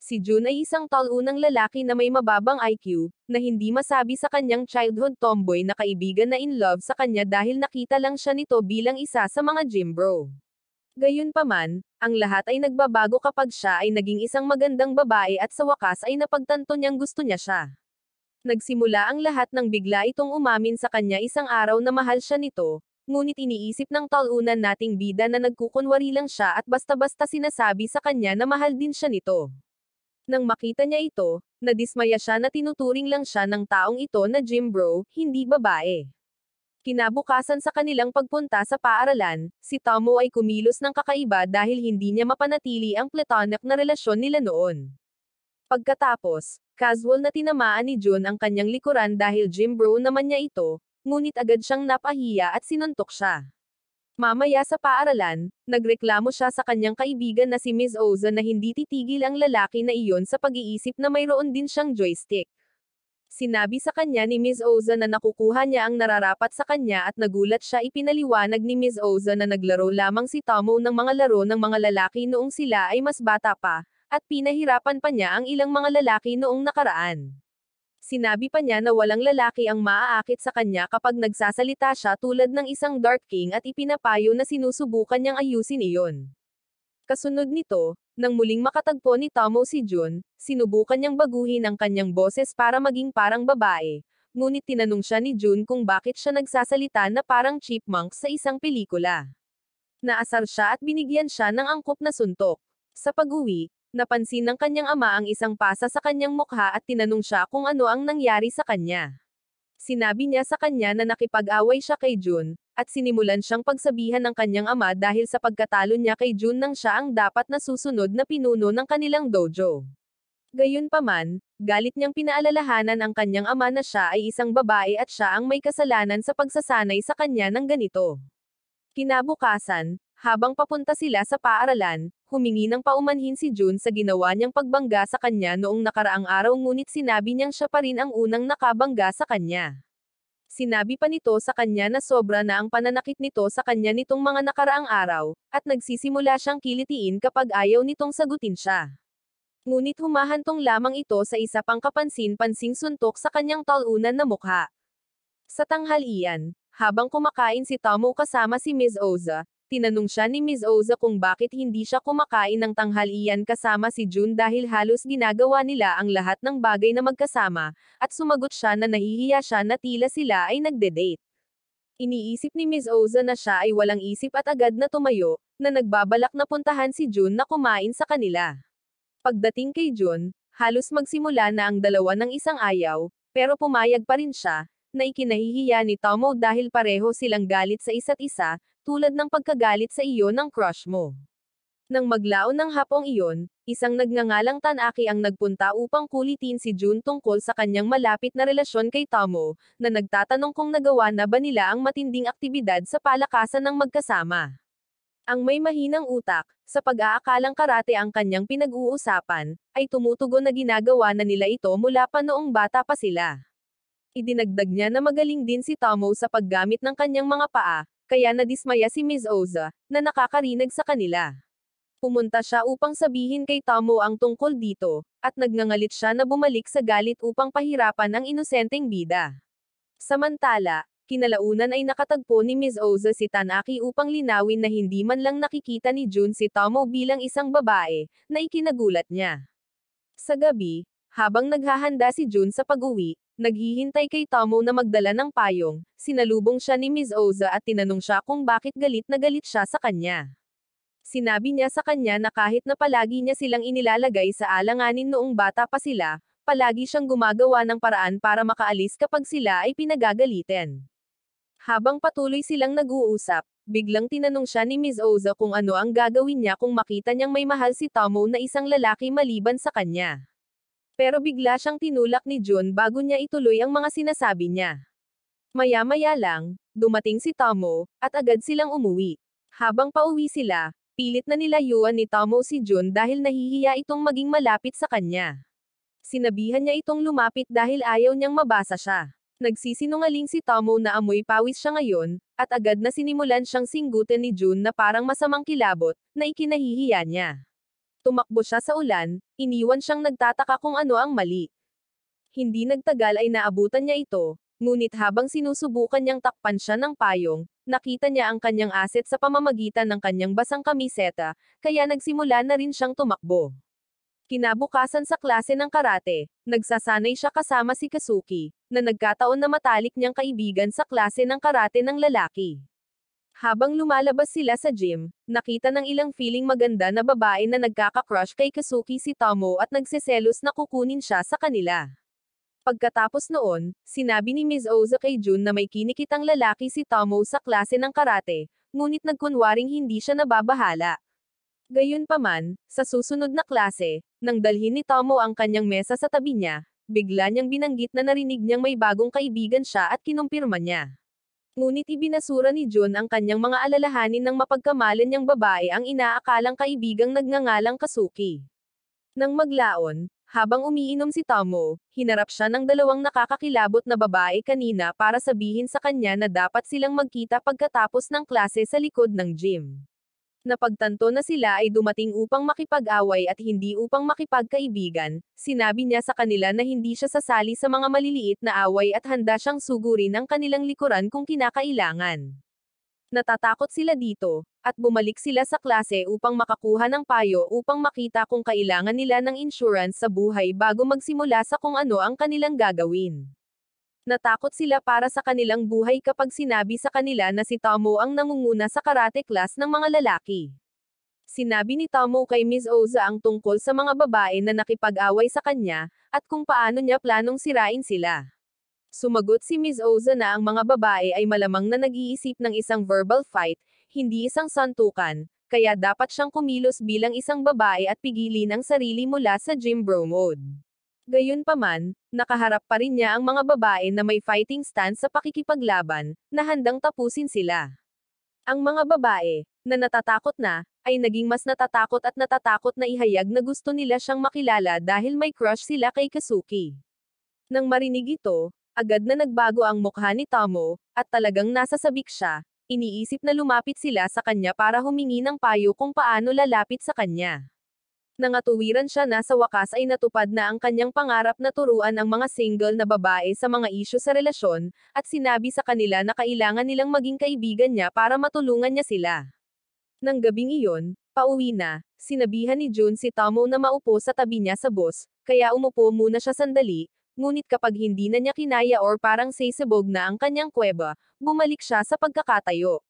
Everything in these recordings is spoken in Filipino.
Si Jun ay isang taunang lalaki na may mababang IQ, na hindi masabi sa kanyang childhood tomboy na kaibigan na in love sa kanya dahil nakita lang siya nito bilang isa sa mga gym bro. Gayunpaman, ang lahat ay nagbabago kapag siya ay naging isang magandang babae at sa wakas ay napagtanto niyang gusto niya siya. Nagsimula ang lahat nang bigla itong umamin sa kanya isang araw na mahal siya nito, ngunit iniisip ng talunan nating bida na nagkukunwari lang siya at basta-basta sinasabi sa kanya na mahal din siya nito. Nang makita niya ito, nadismaya siya na tinuturing lang siya ng taong ito na gym bro, hindi babae. Kinabukasan sa kanilang pagpunta sa paaralan, si Tomo ay kumilos ng kakaiba dahil hindi niya mapanatili ang platonic na relasyon nila noon. Pagkatapos, casual na tinamaan ni Jun ang kanyang likuran dahil gym bro naman niya ito, ngunit agad siyang napahiya at sinuntok siya. Mamaya sa paaralan, nagreklamo siya sa kanyang kaibigan na si Miss Oza na hindi titigil ang lalaki na iyon sa pag-iisip na mayroon din siyang joystick. Sinabi sa kanya ni Miss Oza na nakukuha niya ang nararapat sa kanya at nagulat siya ipinaliwanag ni Miss Oza na naglaro lamang si Tomo ng mga laro ng mga lalaki noong sila ay mas bata pa, at pinahirapan pa niya ang ilang mga lalaki noong nakaraan. Sinabi pa niya na walang lalaki ang maaakit sa kanya kapag nagsasalita siya tulad ng isang Dark King at ipinapayo na sinusubukan niyang ayusin iyon. Kasunod nito, nang muling makatagpo ni Tomo si Jun, sinubukan niyang baguhin ang kanyang boses para maging parang babae, ngunit tinanong siya ni Jun kung bakit siya nagsasalita na parang chipmunk sa isang pelikula. Naasar siya at binigyan siya ng angkop na suntok. Sa pag-uwi, napansin ng kanyang ama ang isang pasa sa kanyang mukha at tinanong siya kung ano ang nangyari sa kanya. Sinabi niya sa kanya na nakipag-away siya kay Jun, at sinimulan siyang pagsabihan ng kanyang ama dahil sa pagkatalo niya kay Jun nang siya ang dapat na susunod na pinuno ng kanilang dojo. Gayunpaman, galit niyang pinaalalahanan ang kanyang ama na siya ay isang babae at siya ang may kasalanan sa pagsasanay sa kanya ng ganito. Kinabukasan, habang papunta sila sa paaralan, humingi ng paumanhin si Jun sa ginawa niyang pagbangga sa kanya noong nakaraang araw ngunit sinabi niyang siya pa rin ang unang nakabangga sa kanya. Sinabi pa nito sa kanya na sobra na ang pananakit nito sa kanya nitong mga nakaraang araw, at nagsisimula siyang kilitiin kapag ayaw nitong sagutin siya. Ngunit humahantong lamang ito sa isa pang kapansin-pansing suntok sa kanyang talunan na mukha. Sa tanghalian, habang kumakain si Tomo kasama si Ms. Oza, tinanong siya ni Ms. Oza kung bakit hindi siya kumakain ng tanghalian kasama si Jun dahil halos ginagawa nila ang lahat ng bagay na magkasama, at sumagot siya na nahihiya siya na tila sila ay nagde-date. Iniisip ni Ms. Oza na siya ay walang isip at agad na tumayo, na nagbabalak na puntahan si Jun na kumain sa kanila. Pagdating kay Jun, halos magsimula na ang dalawa ng isang ayaw, pero pumayag pa rin siya, na ikinahihiya ni Tomo dahil pareho silang galit sa isa't isa, tulad ng pagkagalit sa iyo ng crush mo. Nang maglaon ng hapong iyon, isang nagngangalang Tanaki ang nagpunta upang kulitin si Jun tungkol sa kanyang malapit na relasyon kay Tomo, na nagtatanong kung nagawa na ba nila ang matinding aktibidad sa palakasan ng magkasama. Ang may mahinang utak, sa pag-aakalang karate ang kanyang pinag-uusapan, ay tumutugon na ginagawa na nila ito mula pa noong bata pa sila. Idinagdag niya na magaling din si Tomo sa paggamit ng kanyang mga paa, kaya nadismaya si Ms. Oza, na nakakarinig sa kanila. Pumunta siya upang sabihin kay Tomo ang tungkol dito, at nagngangalit siya na bumalik sa galit upang pahirapan ang inosenteng bida. Samantala, kinalaunan ay nakatagpo ni Ms. Oza si Tanaki upang linawin na hindi man lang nakikita ni Jun si Tomo bilang isang babae, na ikinagulat niya. Sa gabi, habang naghahanda si Jun sa pag-uwi, naghihintay kay Tomo na magdala ng payong, sinalubong siya ni Ms. Oza at tinanong siya kung bakit galit na galit siya sa kanya. Sinabi niya sa kanya na kahit na palagi niya silang inilalagay sa alanganin noong bata pa sila, palagi siyang gumagawa ng paraan para makaalis kapag sila ay pinagagalitan. Habang patuloy silang nag-uusap, biglang tinanong siya ni Ms. Oza kung ano ang gagawin niya kung makita niyang may mahal si Tomo na isang lalaki maliban sa kanya. Pero bigla siyang tinulak ni Jun bago niya ituloy ang mga sinasabi niya. Maya-maya lang, dumating si Tomo, at agad silang umuwi. Habang pauwi sila, pilit na nilayuan ni Tomo si Jun dahil nahihiya itong maging malapit sa kanya. Sinabihan niya itong lumapit dahil ayaw niyang mabasa siya. Nagsisinungaling si Tomo na amoy pawis siya ngayon, at agad na sinimulan siyang singgutin ni Jun na parang masamang kilabot, na ikinahihiya niya. Tumakbo siya sa ulan, iniwan siyang nagtataka kung ano ang mali. Hindi nagtagal ay naabutan niya ito, ngunit habang sinusubukan niyang takpan siya ng payong, nakita niya ang kanyang asset sa pamamagitan ng kanyang basang kamiseta, kaya nagsimula na rin siyang tumakbo. Kinabukasan sa klase ng karate, nagsasanay siya kasama si Kazuki, na nagkataon na matalik niyang kaibigan sa klase ng karate ng lalaki. Habang lumalabas sila sa gym, nakita ng ilang feeling maganda na babae na nagkaka-crush kay Kazuki si Tomo at nagseselos na kukunin siya sa kanila. Pagkatapos noon, sinabi ni Ms. Oza kay Jun na may kinikitang lalaki si Tomo sa klase ng karate, ngunit nagkunwaring hindi siya nababahala. Gayunpaman, sa susunod na klase, nang dalhin ni Tomo ang kanyang mesa sa tabi niya, bigla niyang binanggit na narinig niyang may bagong kaibigan siya at kinumpirma niya. Ngunit ibinasura ni Jun ang kanyang mga alalahanin ng mapagkamalan niyang babae ang inaakalang kaibigang nagngangalang Kazuki. Nang maglaon, habang umiinom si Tomo, hinarap siya ng dalawang nakakakilabot na babae kanina para sabihin sa kanya na dapat silang magkita pagkatapos ng klase sa likod ng gym. Napagtanto na sila ay dumating upang makipag-away at hindi upang makipagkaibigan, sinabi niya sa kanila na hindi siya sasali sa mga maliliit na away at handa siyang sugurin ang kanilang likuran kung kinakailangan. Natatakot sila dito, at bumalik sila sa klase upang makakuha ng payo upang makita kung kailangan nila ng insurance sa buhay bago magsimula sa kung ano ang kanilang gagawin. Natakot sila para sa kanilang buhay kapag sinabi sa kanila na si Tomo ang nangunguna sa karate class ng mga lalaki. Sinabi ni Tomo kay Ms. Oza ang tungkol sa mga babae na nakipag-away sa kanya, at kung paano niya planong sirain sila. Sumagot si Ms. Oza na ang mga babae ay malamang na nag-iisip ng isang verbal fight, hindi isang santukan, kaya dapat siyang kumilos bilang isang babae at pigilin ang sarili mula sa gym bro mode. Gayunpaman, nakaharap pa rin niya ang mga babae na may fighting stance sa pakikipaglaban, na handang tapusin sila. Ang mga babae, na natatakot na, ay naging mas natatakot at natatakot na ihayag na gusto nila siyang makilala dahil may crush sila kay Kazuki. Nang marinig ito, agad na nagbago ang mukha ni Tomo, at talagang nasasabik siya, iniisip na lumapit sila sa kanya para humingi ng payo kung paano lalapit sa kanya. Nangatuwiran siya na sa wakas ay natupad na ang kanyang pangarap na turuan ang mga single na babae sa mga isyu sa relasyon, at sinabi sa kanila na kailangan nilang maging kaibigan niya para matulungan niya sila. Nang gabing iyon, pauwi na, sinabihan ni Jun si Tomo na maupo sa tabi niya sa bus, kaya umupo muna siya sandali, ngunit kapag hindi na niya kinaya or parang sisibog na ang kanyang kuweba, bumalik siya sa pagkakatayo.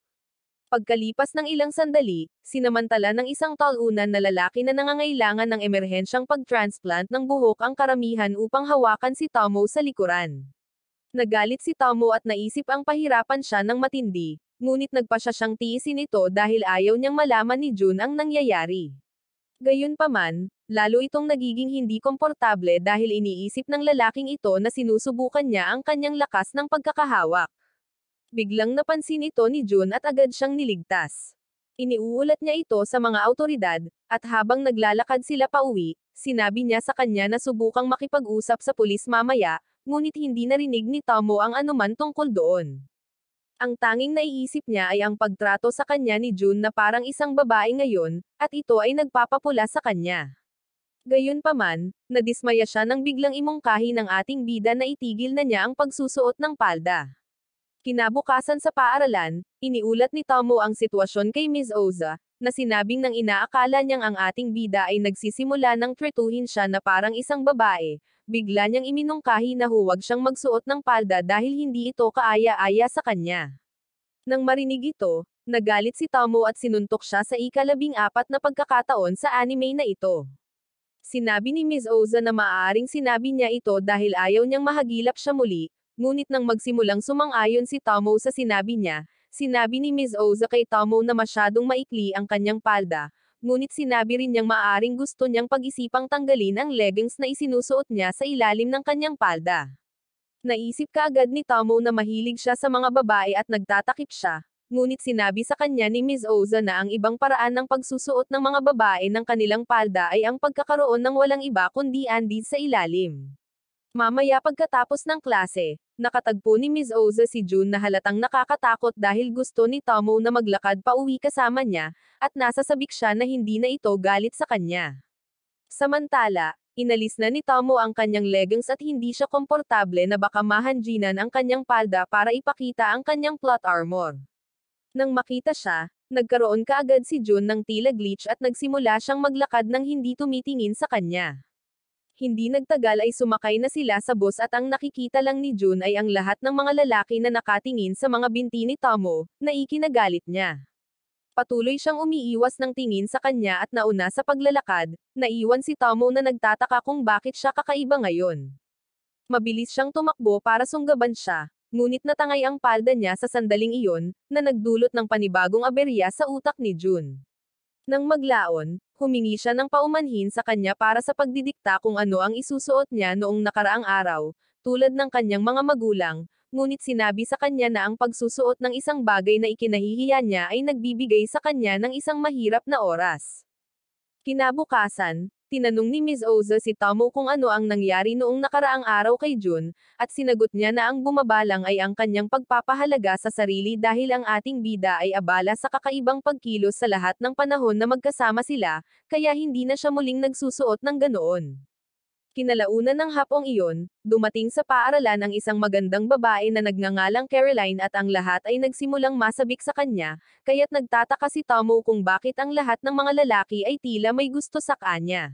Pagkalipas ng ilang sandali, sinamantala ng isang talunan na lalaki na nangangailangan ng emerhensyang pag-transplant ng buhok ang karamihan upang hawakan si Tomo sa likuran. Nagalit si Tomo at naisip ang pahirapan siya ng matindi, ngunit nagpasya siyang tiisin ito dahil ayaw niyang malaman ni Jun ang nangyayari. Gayunpaman, lalo itong nagiging hindi komportable dahil iniisip ng lalaking ito na sinusubukan niya ang kanyang lakas ng pagkakahawak. Biglang napansin ito ni Jun at agad siyang niligtas. Iniuulat niya ito sa mga awtoridad, at habang naglalakad sila pauwi, sinabi niya sa kanya na subukang makipag-usap sa pulis mamaya, ngunit hindi narinig ni Tomo ang anuman tungkol doon. Ang tanging naiisip niya ay ang pagtrato sa kanya ni Jun na parang isang babae ngayon, at ito ay nagpapapula sa kanya. Gayunpaman, nadismaya siya nang biglang imungkahi ng ating bida na itigil na niya ang pagsusuot ng palda. Kinabukasan sa paaralan, iniulat ni Tomo ang sitwasyon kay Ms. Oza, na sinabing nang inaakala niyang ang ating bida ay nagsisimula ng tretuhin siya na parang isang babae, bigla niyang iminungkahi na huwag siyang magsuot ng palda dahil hindi ito kaaya-aya sa kanya. Nang marinig ito, nagalit si Tomo at sinuntok siya sa ika-14 na pagkakataon sa anime na ito. Sinabi ni Ms. Oza na maaaring sinabi niya ito dahil ayaw niyang mahagilap siya muli, ngunit nang magsimulang sumang-ayon si Tomo sa sinabi niya, sinabi ni Ms. Oza kay Tomo na masyadong maikli ang kanyang palda, ngunit sinabi rin niyang maaaring gusto niyang pag-isipang tanggalin ang leggings na isinusuot niya sa ilalim ng kanyang palda. Naisip kaagad ni Tomo na mahilig siya sa mga babae at nagtatakip siya, ngunit sinabi sa kanya ni Ms. Oza na ang ibang paraan ng pagsusuot ng mga babae ng kanilang palda ay ang pagkakaroon ng walang iba kundi undies sa ilalim. Mamaya pagkatapos ng klase, Nakatagpo ni Ms. Oza si Jun na halatang nakakatakot dahil gusto ni Tomo na maglakad pa uwi kasama niya, at nasasabik siya na hindi na ito galit sa kanya. Samantala, inalis na ni Tomo ang kanyang leggings at hindi siya komportable na baka mahanjinan ang kanyang palda para ipakita ang kanyang plot armor. Nang makita siya, nagkaroon kaagad si Jun ng tila glitch at nagsimula siyang maglakad nang hindi tumitingin sa kanya. Hindi nagtagal ay sumakay na sila sa bus at ang nakikita lang ni Jun ay ang lahat ng mga lalaki na nakatingin sa mga binti ni Tomo, na ikinagalit niya. Patuloy siyang umiiwas ng tingin sa kanya at nauna sa paglalakad, naiwan si Tomo na nagtataka kung bakit siya kakaiba ngayon. Mabilis siyang tumakbo para sunggaban siya, ngunit natangay ang palda niya sa sandaling iyon, na nagdulot ng panibagong aberya sa utak ni Jun. Nang maglaon, humingi siya ng paumanhin sa kanya para sa pagdidikta kung ano ang isusuot niya noong nakaraang araw, tulad ng kanyang mga magulang, ngunit sinabi sa kanya na ang pagsusuot ng isang bagay na ikinahihiya niya ay nagbibigay sa kanya ng isang mahirap na oras. Kinabukasan, tinanong ni Ms. Oza si Tomo kung ano ang nangyari noong nakaraang araw kay Jun, at sinagot niya na ang bumabalang ay ang kanyang pagpapahalaga sa sarili dahil ang ating bida ay abala sa kakaibang pagkilos sa lahat ng panahon na magkasama sila, kaya hindi na siya muling nagsusuot ng ganoon. Kinalaunan ng hapong iyon, dumating sa paaralan ang isang magandang babae na nagngangalang Caroline at ang lahat ay nagsimulang masabik sa kanya, kaya't nagtataka si Tomo kung bakit ang lahat ng mga lalaki ay tila may gusto sa kanya.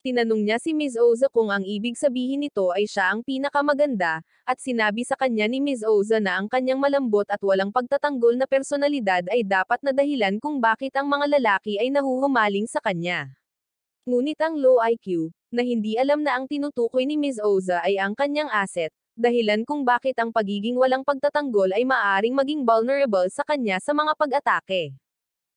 Tinanong niya si Ms. Oza kung ang ibig sabihin nito ay siya ang pinakamaganda, at sinabi sa kanya ni Ms. Oza na ang kanyang malambot at walang pagtatanggol na personalidad ay dapat na dahilan kung bakit ang mga lalaki ay nahuhumaling sa kanya. Ngunit ang low IQ, na hindi alam na ang tinutukoy ni Ms. Oza ay ang kanyang asset, dahilan kung bakit ang pagiging walang pagtatanggol ay maaaring maging vulnerable sa kanya sa mga pag-atake.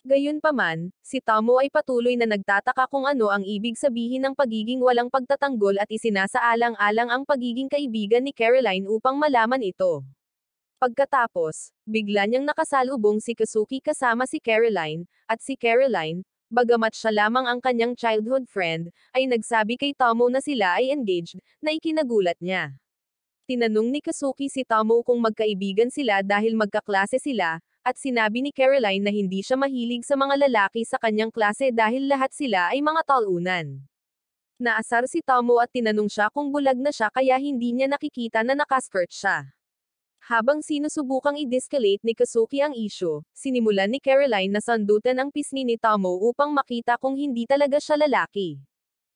Gayunpaman, si Tomo ay patuloy na nagtataka kung ano ang ibig sabihin ng pagiging walang pagtatanggol at isinasaalang-alang ang pagiging kaibigan ni Caroline upang malaman ito. Pagkatapos, bigla niyang nakasalubong si Kazuki kasama si Caroline, at si Caroline, bagamat siya lamang ang kanyang childhood friend, ay nagsabi kay Tomo na sila ay engaged, na ikinagulat niya. Tinanong ni Kazuki si Tomo kung magkaibigan sila dahil magkaklase sila, at sinabi ni Caroline na hindi siya mahilig sa mga lalaki sa kanyang klase dahil lahat sila ay mga talunan. Naasar si Tomo at tinanong siya kung bulag na siya kaya hindi niya nakikita na nakaskirt siya. Habang sinusubukang i-de-escalate ni Kazuki ang isyu, sinimulan ni Caroline na sandutan ang pisngi ni Tomo upang makita kung hindi talaga siya lalaki.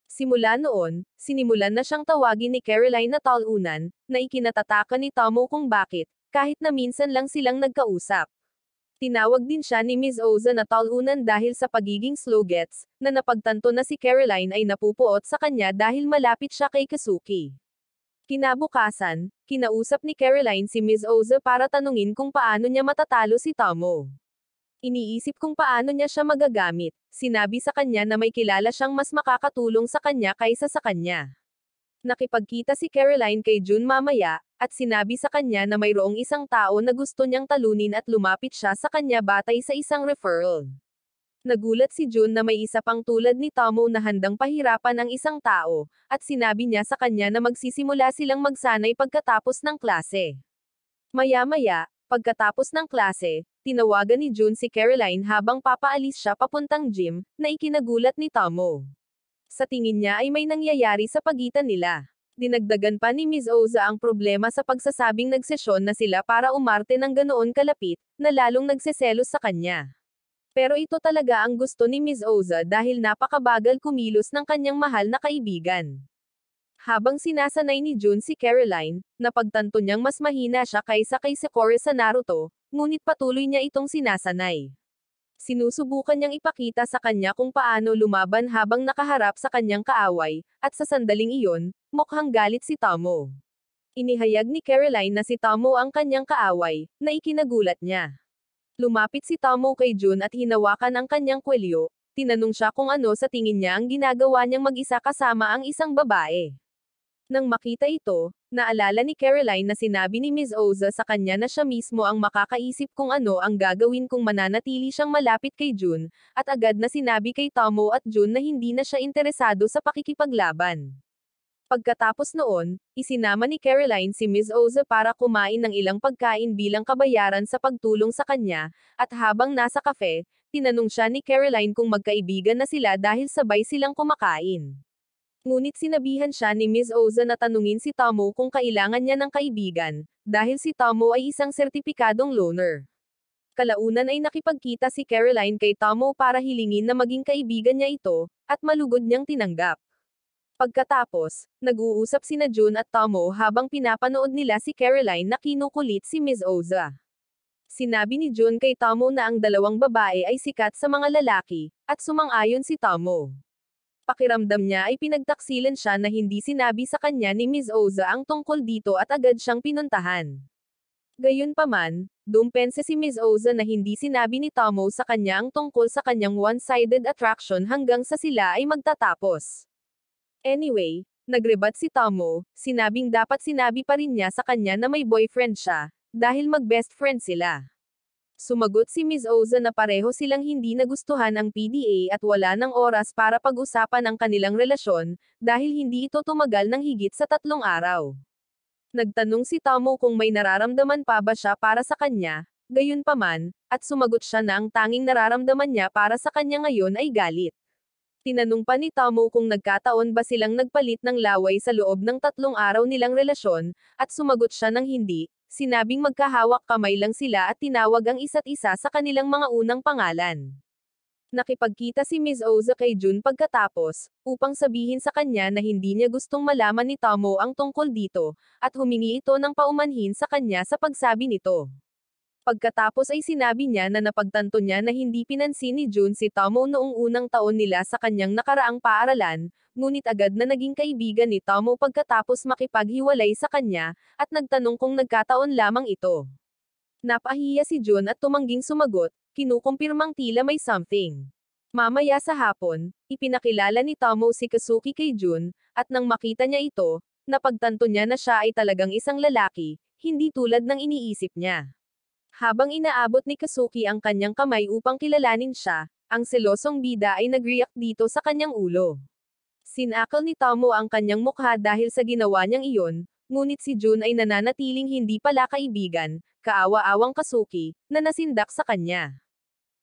Simula noon, sinimulan na siyang tawagin ni Caroline na talunan, na ikinatataka ni Tomo kung bakit, kahit na minsan lang silang nagkausap. Tinawag din siya ni Ms. Oza na talunan dahil sa pagiging slow gets, na napagtanto na si Caroline ay napupuot sa kanya dahil malapit siya kay Kazuki. Kinabukasan, kinausap ni Caroline si Ms. Oza para tanungin kung paano niya matatalo si Tomo. Iniisip kung paano niya siya magagamit, sinabi sa kanya na may kilala siyang mas makakatulong sa kanya kaysa sa kanya. Nakipagkita si Caroline kay Jun mamaya, at sinabi sa kanya na mayroong isang tao na gusto niyang talunin at lumapit siya sa kanya batay sa isang referral. Nagulat si Jun na may isa pang tulad ni Tomo na handang pahirapan ang isang tao, at sinabi niya sa kanya na magsisimula silang magsanay pagkatapos ng klase. Maya-maya, pagkatapos ng klase, tinawagan ni Jun si Caroline habang papaalis siya papuntang gym, na ikinagulat ni Tomo. Sa tingin niya ay may nangyayari sa pagitan nila. Dinagdagan pa ni Ms. Oza ang problema sa pagsasabing nagsesyon na sila para umarte ng ganoon kalapit, na lalong nagseselos sa kanya. Pero ito talaga ang gusto ni Ms. Oza dahil napakabagal kumilos ng kanyang mahal na kaibigan. Habang sinasanay ni Jun si Caroline, napagtanto niyang mas mahina siya kaysa kay Sakura sa Naruto, ngunit patuloy niya itong sinasanay. Sinusubukan niyang ipakita sa kanya kung paano lumaban habang nakaharap sa kanyang kaaway, at sa sandaling iyon, mukhang galit si Tomo. Inihayag ni Caroline na si Tomo ang kanyang kaaway, na ikinagulat niya. Lumapit si Tomo kay Jun at hinawakan ang kanyang kwelyo, tinanong siya kung ano sa tingin niya ang ginagawa niyang mag-isa kasama ang isang babae. Nang makita ito, naalala ni Caroline na sinabi ni Ms. Oza sa kanya na siya mismo ang makakaisip kung ano ang gagawin kung mananatili siyang malapit kay Jun, at agad na sinabi kay Tomo at Jun na hindi na siya interesado sa pakikipaglaban. Pagkatapos noon, isinama ni Caroline si Miss Oza para kumain ng ilang pagkain bilang kabayaran sa pagtulong sa kanya, at habang nasa kafe, tinanong siya ni Caroline kung magkaibigan na sila dahil sabay silang kumakain. Ngunit sinabihan siya ni Miss Oza na tanungin si Tomo kung kailangan niya ng kaibigan, dahil si Tomo ay isang sertipikadong loner. Kalaunan ay nakipagkita si Caroline kay Tomo para hilingin na maging kaibigan niya ito, at malugod niyang tinanggap. Pagkatapos, nag-uusap sina June at Tomo habang pinapanood nila si Caroline na kinukulit si Miss Oza. Sinabi ni June kay Tomo na ang dalawang babae ay sikat sa mga lalaki, at sumang-ayon si Tomo. Pakiramdam niya ay pinagtaksilan siya na hindi sinabi sa kanya ni Miss Oza ang tungkol dito at agad siyang pinuntahan. Gayunpaman, dumpense si Miss Oza na hindi sinabi ni Tomo sa kanya ang tungkol sa kanyang one-sided attraction hanggang sa sila ay magtatapos. Anyway, nagrebat si Tomo, sinabing dapat sinabi pa rin niya sa kanya na may boyfriend siya, dahil mag-best friend sila. Sumagot si Miss Oza na pareho silang hindi nagustuhan ang PDA at wala ng oras para pag-usapan ang kanilang relasyon, dahil hindi ito tumagal ng higit sa 3 araw. Nagtanong si Tomo kung may nararamdaman pa ba siya para sa kanya, gayunpaman, at sumagot siya na ang tanging nararamdaman niya para sa kanya ngayon ay galit. Tinanong pa ni Tomo kung nagkataon ba silang nagpalit ng laway sa loob ng 3 araw nilang relasyon, at sumagot siya ng hindi, sinabing magkahawak kamay lang sila at tinawag ang isa't isa sa kanilang mga unang pangalan. Nakipagkita si Miss Oza kay June pagkatapos, upang sabihin sa kanya na hindi niya gustong malaman ni Tomo ang tungkol dito, at humingi ito ng paumanhin sa kanya sa pagsabi nito. Pagkatapos ay sinabi niya na napagtanto niya na hindi pinansin ni June si Tomo noong unang taon nila sa kanyang nakaraang paaralan, ngunit agad na naging kaibigan ni Tomo pagkatapos makipaghiwalay sa kanya, at nagtanong kung nagkataon lamang ito. Napahiya si June at tumangging sumagot, kinukumpirmang tila may something. Mamaya sa hapon, ipinakilala ni Tomo si Kazuki kay June, at nang makita niya ito, napagtanto niya na siya ay talagang isang lalaki, hindi tulad ng iniisip niya. Habang inaabot ni Kazuki ang kanyang kamay upang kilalanin siya, ang selosong bida ay nag-react dito sa kanyang ulo. Sinakal ni Tomo ang kanyang mukha dahil sa ginawa niyang iyon, ngunit si June ay nananatiling hindi pala kaibigan, kaawa-awang Kazuki, na nasindak sa kanya.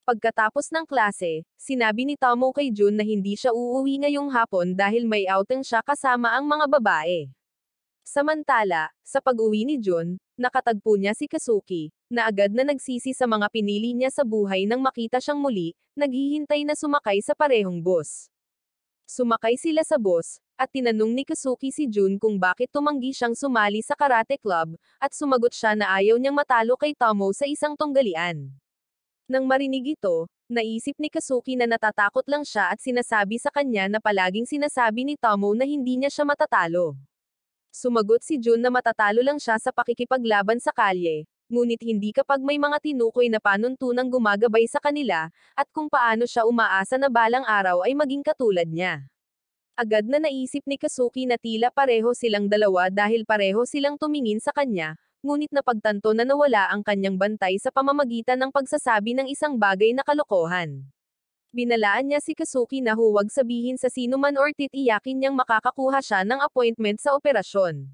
Pagkatapos ng klase, sinabi ni Tomo kay June na hindi siya uuwi ngayong hapon dahil may outing siya kasama ang mga babae. Samantala, sa pag-uwi ni June, nakatagpo niya si Kazuki, na agad na nagsisi sa mga pinili niya sa buhay nang makita siyang muli, naghihintay na sumakay sa parehong bus. Sumakay sila sa bus, at tinanong ni Kazuki si June kung bakit tumanggi siyang sumali sa karate club, at sumagot siya na ayaw niyang matalo kay Tomo sa isang tunggalian. Nang marinig ito, naisip ni Kazuki na natatakot lang siya at sinasabi sa kanya na palaging sinasabi ni Tomo na hindi niya siya matatalo. Sumagot si June na matatalo lang siya sa pakikipaglaban sa kalye, ngunit hindi kapag may mga tinukoy na panuntunang gumagabay sa kanila, at kung paano siya umaasa na balang araw ay maging katulad niya. Agad na naisip ni Kazuki na tila pareho silang dalawa dahil pareho silang tumingin sa kanya, ngunit napagtanto na nawala ang kanyang bantay sa pamamagitan ng pagsasabi ng isang bagay na kalokohan. Binalaan niya si Kazuki na huwag sabihin sa sino man or titiyakin niyang makakakuha siya ng appointment sa operasyon.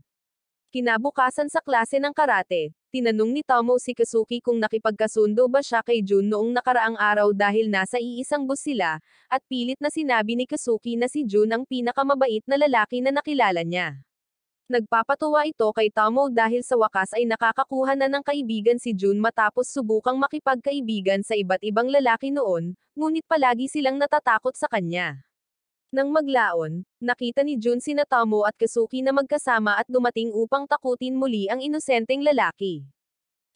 Kinabukasan sa klase ng karate, tinanong ni Tomo si Kazuki kung nakipagkasundo ba siya kay June noong nakaraang araw dahil nasa iisang bus sila, at pilit na sinabi ni Kazuki na si June ang pinakamabait na lalaki na nakilala niya. Nagpapatuwa ito kay Tomo dahil sa wakas ay nakakakuha na ng kaibigan si June matapos subukang makipagkaibigan sa iba't ibang lalaki noon, ngunit palagi silang natatakot sa kanya. Nang maglaon, nakita ni June sina Tomo at Kazuki na magkasama at dumating upang takutin muli ang inosenteng lalaki.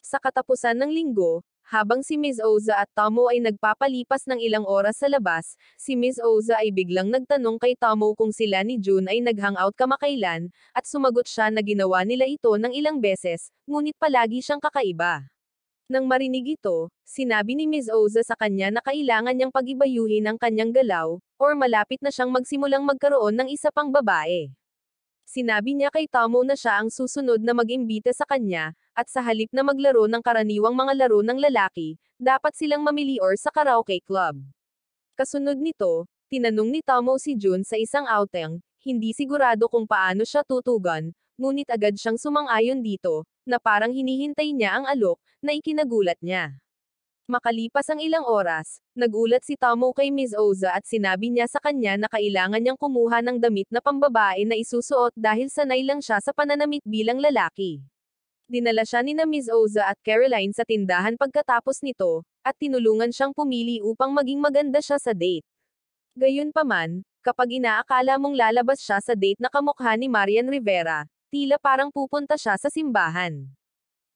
Sa katapusan ng linggo, habang si Miss Oza at Tomo ay nagpapalipas ng ilang oras sa labas, si Miss Oza ay biglang nagtanong kay Tomo kung sila ni June ay nag-hangout kamakailan, at sumagot siya na ginawa nila ito ng ilang beses, ngunit palagi siyang kakaiba. Nang marinig ito, sinabi ni Miss Oza sa kanya na kailangan niyang pag-ibayuhin ang kanyang galaw, or malapit na siyang magsimulang magkaroon ng isa pang babae. Sinabi niya kay Tomo na siya ang susunod na mag-imbita sa kanya, at sa halip na maglaro ng karaniwang mga laro ng lalaki, dapat silang mamili or sa karaoke club. Kasunod nito, tinanong ni Tomo si June sa isang outing, hindi sigurado kung paano siya tutugon, ngunit agad siyang sumang-ayon dito, na parang hinihintay niya ang alok, na ikinagulat niya. Makalipas ang ilang oras, nagulat si Tomo kay Ms. Oza at sinabi niya sa kanya na kailangan niyang kumuha ng damit na pambabae na isusuot dahil sanay lang siya sa pananamit bilang lalaki. Dinala siya ni na Ms. Oza at Caroline sa tindahan pagkatapos nito, at tinulungan siyang pumili upang maging maganda siya sa date. Gayunpaman, kapag inaakala mong lalabas siya sa date na kamukha ni Marian Rivera, tila parang pupunta siya sa simbahan.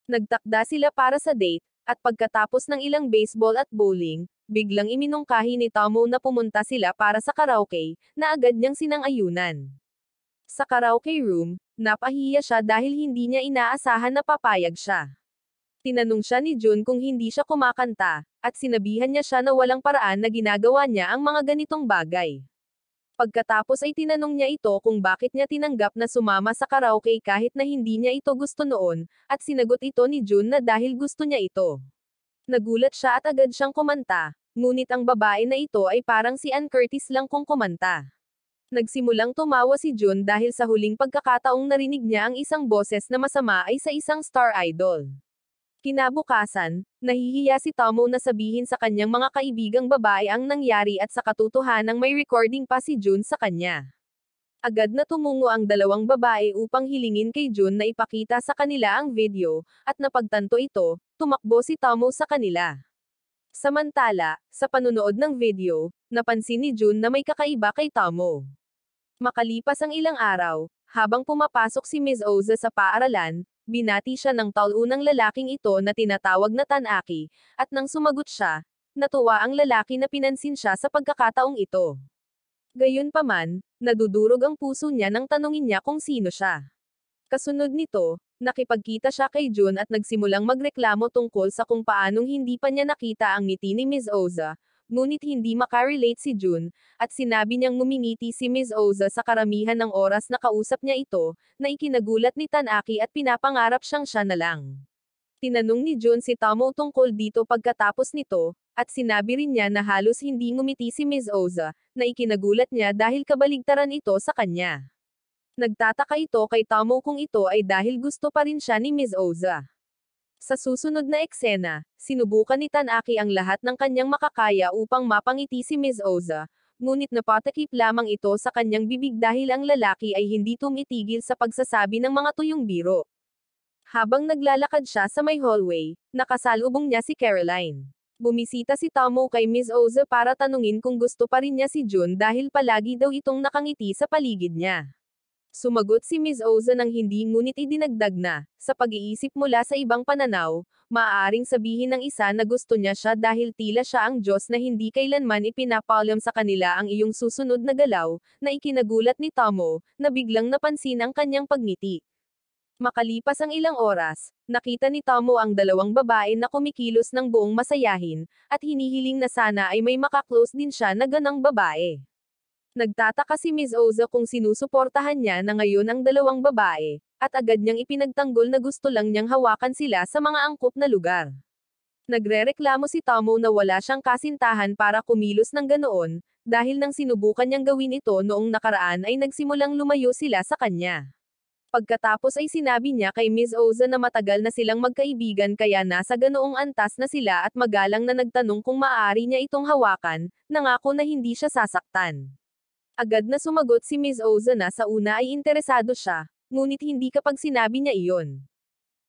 Nagtakda sila para sa date, at pagkatapos ng ilang baseball at bowling, biglang iminungkahi ni Tomo na pumunta sila para sa karaoke, na agad niyang sinang-ayunan. Sa karaoke room, napahiya siya dahil hindi niya inaasahan na papayag siya. Tinanong siya ni Jun kung hindi siya kumakanta, at sinabihan niya siya na walang paraan na ginagawa niya ang mga ganitong bagay. Pagkatapos ay tinanong niya ito kung bakit niya tinanggap na sumama sa karaoke kahit na hindi niya ito gusto noon, at sinagot ito ni Jun na dahil gusto niya ito. Nagulat siya at agad siyang kumanta, ngunit ang babae na ito ay parang si Ann Curtis lang kung kumanta. Nagsimulang tumawa si Jun dahil sa huling pagkakataong narinig niya ang isang boses na masama ay sa isang star idol. Kinabukasan, nahihiya si Tomo na sabihin sa kanyang mga kaibigang babae ang nangyari at sa katotohanang may recording pa si Jun sa kanya. Agad na tumungo ang dalawang babae upang hilingin kay Jun na ipakita sa kanila ang video, at napagtanto ito, tumakbo si Tomo sa kanila. Samantala, sa panunood ng video, napansin ni Jun na may kakaiba kay Tomo. Makalipas ang ilang araw, habang pumapasok si Ms. Oza sa paaralan, binati siya ng taunang lalaking ito na tinatawag na Tanaki, at nang sumagot siya, natuwa ang lalaki na pinansin siya sa pagkakataong ito. Gayunpaman, nadudurog ang puso niya nang tanungin niya kung sino siya. Kasunod nito, nakipagkita siya kay Jun at nagsimulang magreklamo tungkol sa kung paanong hindi pa niya nakita ang ngiti ni Ms. Oza, ngunit hindi makarelate si Jun, at sinabi niyang ngumingiti si Ms. Oza sa karamihan ng oras na kausap niya ito, na ikinagulat ni Tanaki at pinapangarap siyang siya na lang. Tinanong ni Jun si Tomo tungkol dito pagkatapos nito, at sinabi rin niya na halos hindi ngumiti si Ms. Oza, na ikinagulat niya dahil kabaligtaran ito sa kanya. Nagtataka ito kay Tomo kung ito ay dahil gusto pa rin siya ni Ms. Oza. Sa susunod na eksena, sinubukan ni Tanaki ang lahat ng kanyang makakaya upang mapangiti si Ms. Oza, ngunit napatakip lamang ito sa kanyang bibig dahil ang lalaki ay hindi tumitigil sa pagsasabi ng mga tuyong biro. Habang naglalakad siya sa may hallway, nakasalubong niya si Caroline. Bumisita si Tomo kay Ms. Oza para tanungin kung gusto pa rin niya si Jun dahil palagi daw itong nakangiti sa paligid niya. Sumagot si Ms. Oza ng hindi ngunit idinagdag na, sa pag-iisip mula sa ibang pananaw, maaaring sabihin ng isa na gusto niya siya dahil tila siya ang Diyos na hindi kailanman ipinapaalam sa kanila ang iyong susunod na galaw, na ikinagulat ni Tomo, na biglang napansin ang kanyang pagngiti. Makalipas ang ilang oras, nakita ni Tomo ang dalawang babae na kumikilos ng buong masayahin, at hinihiling na sana ay may makaklose din siya na ganang babae. Nagtataka si Ms. Oza kung sinusuportahan niya na ngayon ang dalawang babae, at agad niyang ipinagtanggol na gusto lang niyang hawakan sila sa mga angkop na lugar. Nagrereklamo si Tomo na wala siyang kasintahan para kumilos ng ganoon, dahil nang sinubukan niyang gawin ito noong nakaraan ay nagsimulang lumayo sila sa kanya. Pagkatapos ay sinabi niya kay Ms. Oza na matagal na silang magkaibigan kaya nasa ganoong antas na sila at magalang na nagtanong kung maaari niya itong hawakan, nangako na hindi siya sasaktan. Agad na sumagot si Ms. Oza na sa una ay interesado siya, ngunit hindi kapag sinabi niya iyon.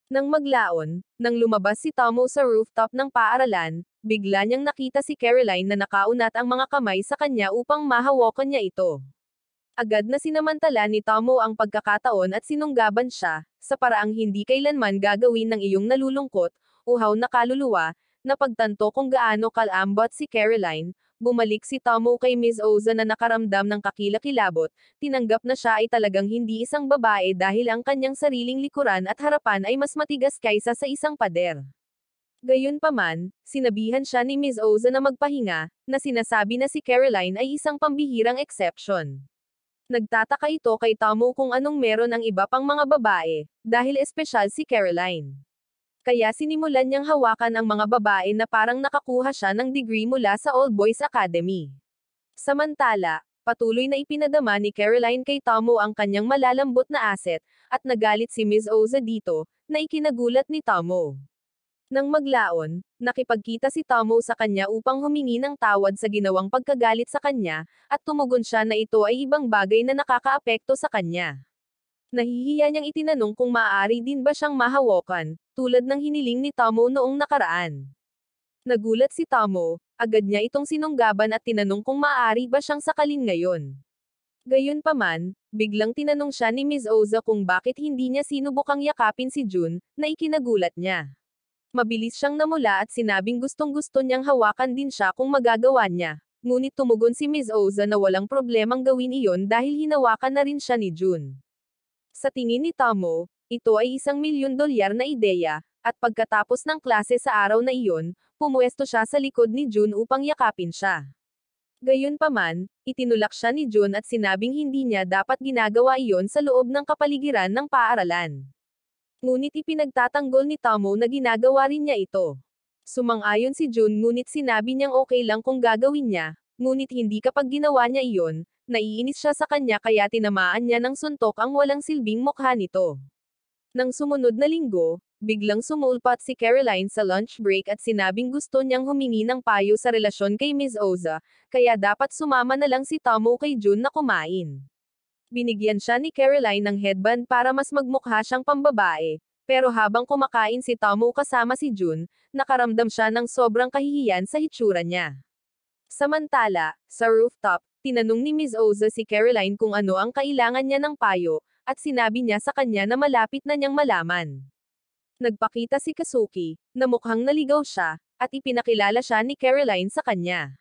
Nang maglaon, nang lumabas si Tomo sa rooftop ng paaralan, bigla niyang nakita si Caroline na nakaunat ang mga kamay sa kanya upang mahawakan niya ito. Agad na sinamantala ni Tomo ang pagkakataon at sinunggaban siya, sa paraang hindi kailanman gagawin ng iyong nalulungkot, uhaw na kaluluwa, na pagtanto kung gaano kalambot si Caroline. Bumalik si Tomo kay Ms. Oza na nakaramdam ng kakilakilabot, tinanggap na siya ay talagang hindi isang babae dahil ang kanyang sariling likuran at harapan ay mas matigas kaysa sa isang pader. Gayunpaman, sinabihan siya ni Ms. Oza na magpahinga, na sinasabi na si Caroline ay isang pambihirang exception. Nagtataka ito kay Tomo kung anong meron ang iba pang mga babae, dahil espesyal si Caroline. Kaya sinimulan niyang hawakan ang mga babae na parang nakakuha siya ng degree mula sa Old Boys Academy. Samantala, Patuloy na ipinadama ni Caroline kay Tomo ang kanyang malalambot na asset, at nagalit si Ms. Oza dito, na ikinagulat ni Tomo. Nang maglaon, nakipagkita si Tomo sa kanya upang humingi ng tawad sa ginawang pagkagalit sa kanya, at tumugon siya na ito ay ibang bagay na nakakaapekto sa kanya. Nahihiya niyang itinanong kung maaari din ba siyang mahawakan, tulad ng hiniling ni Tomo noong nakaraan. Nagulat si Tomo, agad niya itong sinunggaban at tinanong kung maaari ba siyang sakalin ngayon. Gayunpaman, biglang tinanong siya ni Ms. Oza kung bakit hindi niya sinubukang yakapin si Jun, na ikinagulat niya. Mabilis siyang namula at sinabing gustong-gusto niyang hawakan din siya kung magagawa niya. Ngunit tumugon si Ms. Oza na walang problemang gawin iyon dahil hinawakan na rin siya ni Jun. Sa tingin ni Tomo, ito ay $1,000,000 na ideya, at pagkatapos ng klase sa araw na iyon, pumuesto siya sa likod ni Jun upang yakapin siya. Gayunpaman, itinulak siya ni Jun at sinabing hindi niya dapat ginagawa iyon sa loob ng kapaligiran ng paaralan. Ngunit ipinagtatanggol ni Tomo na ginagawa rin niya ito. Sumang-ayon si Jun ngunit sinabi niyang okay lang kung gagawin niya, ngunit hindi kapag ginawa niya iyon, naiinis siya sa kanya kaya tinamaan niya ng suntok ang walang silbing mukha nito. Nang sumunod na linggo, biglang sumulpat si Caroline sa lunch break at sinabing gusto niyang humingi ng payo sa relasyon kay Ms. Oza, kaya dapat sumama na lang si Tomo kay Jun na kumain. Binigyan siya ni Caroline ng headband para mas magmukha siyang pambabae, pero habang kumakain si Tomo kasama si Jun, nakaramdam siya ng sobrang kahihiyan sa hitsura niya. Samantala, sa rooftop, tinanong ni Ms. Oza si Caroline kung ano ang kailangan niya ng payo, at sinabi niya sa kanya na malapit na niyang malaman. Nagpakita si Kazuki, na mukhang naligaw siya, at ipinakilala siya ni Caroline sa kanya.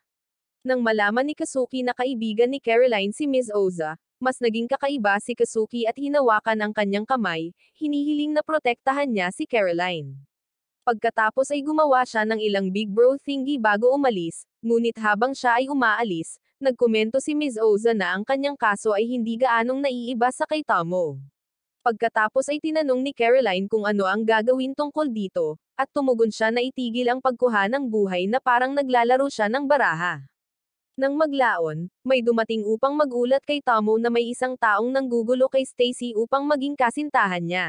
Nang malaman ni Kazuki na kaibigan ni Caroline si Ms. Oza, mas naging kakaiba si Kazuki at hinawakan ang kanyang kamay, hinihiling na protektahan niya si Caroline. Pagkatapos ay gumawa siya ng ilang big bro thingy bago umalis, ngunit habang siya ay umaalis, nagkomento si Ms. Oza na ang kanyang kaso ay hindi gaanong naiiba sa kay Tomo. Pagkatapos ay tinanong ni Caroline kung ano ang gagawin tungkol dito, at tumugon siya na itigil ang pagkuha ng buhay na parang naglalaro siya ng baraha. Nang maglaon, may dumating upang magulat kay Tomo na may isang taong nanggugulo kay Stacy upang maging kasintahan niya.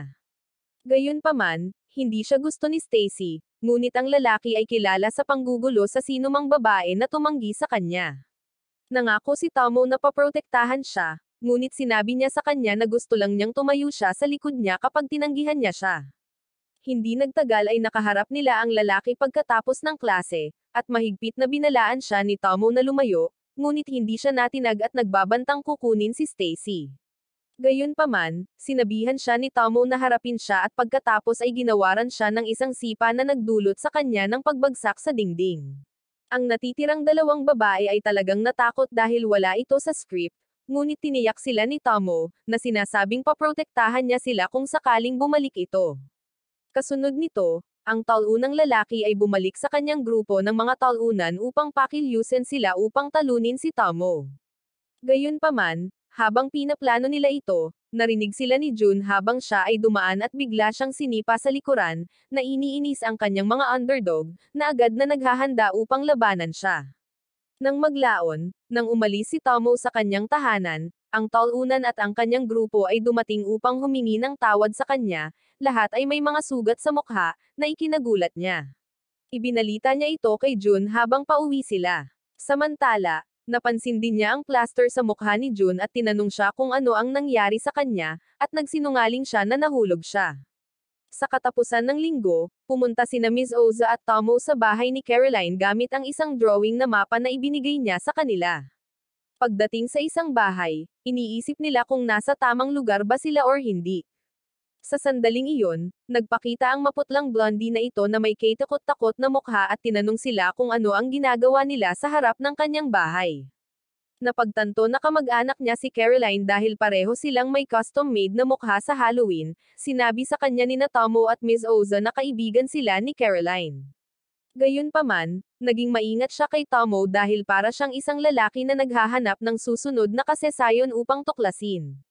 Gayunpaman, hindi siya gusto ni Stacy, ngunit ang lalaki ay kilala sa panggugulo sa sinumang babae na tumanggi sa kanya. Nangako si Tomo na paprotektahan siya, ngunit sinabi niya sa kanya na gusto lang niyang tumayo siya sa likod niya kapag tinanggihan niya siya. Hindi nagtagal ay nakaharap nila ang lalaki pagkatapos ng klase, at mahigpit na binalaan siya ni Tomo na lumayo, ngunit hindi siya natinag at nagbabantang kukunin si Stacy. Gayunpaman, sinabihan siya ni Tomo na harapin siya at pagkatapos ay ginawaran siya ng isang sipa na nagdulot sa kanya ng pagbagsak sa dingding. Ang natitirang dalawang babae ay talagang natakot dahil wala ito sa script, ngunit tiniyak sila ni Tomo, na sinasabing paprotektahan niya sila kung sakaling bumalik ito. Kasunod nito, ang talunang lalaki ay bumalik sa kanyang grupo ng mga talunan upang pakilyusin sila upang talunin si Tomo. Gayunpaman, habang pinaplano nila ito, narinig sila ni Jun habang siya ay dumaan at bigla siyang sinipa sa likuran, na iniinis ang kanyang mga underdog, na agad na naghahanda upang labanan siya. Nang maglaon, nang umalis si Tomo sa kanyang tahanan, ang talunan at ang kanyang grupo ay dumating upang humingi ng tawad sa kanya, lahat ay may mga sugat sa mukha, na ikinagulat niya. Ibinalita niya ito kay Jun habang pauwi sila. Samantala, napansin din niya ang plaster sa mukha ni Jun at tinanong siya kung ano ang nangyari sa kanya, at nagsinungaling siya na nahulog siya. Sa katapusan ng linggo, pumunta sina Ms. Oza at Tomo sa bahay ni Caroline gamit ang isang drawing na mapa na ibinigay niya sa kanila. Pagdating sa isang bahay, iniisip nila kung nasa tamang lugar ba sila or hindi. Sa sandaling iyon, nagpakita ang maputlang blondie na ito na may kitakot-takot na mukha at tinanong sila kung ano ang ginagawa nila sa harap ng kanyang bahay. Napagtanto na kamag-anak niya si Caroline dahil pareho silang may custom-made na mukha sa Halloween, sinabi sa kanya ni Tomo at Ms. Oza na kaibigan sila ni Caroline. Gayunpaman, naging maingat siya kay Tomo dahil para siyang isang lalaki na naghahanap ng susunod na kasesayon upang tuklasin.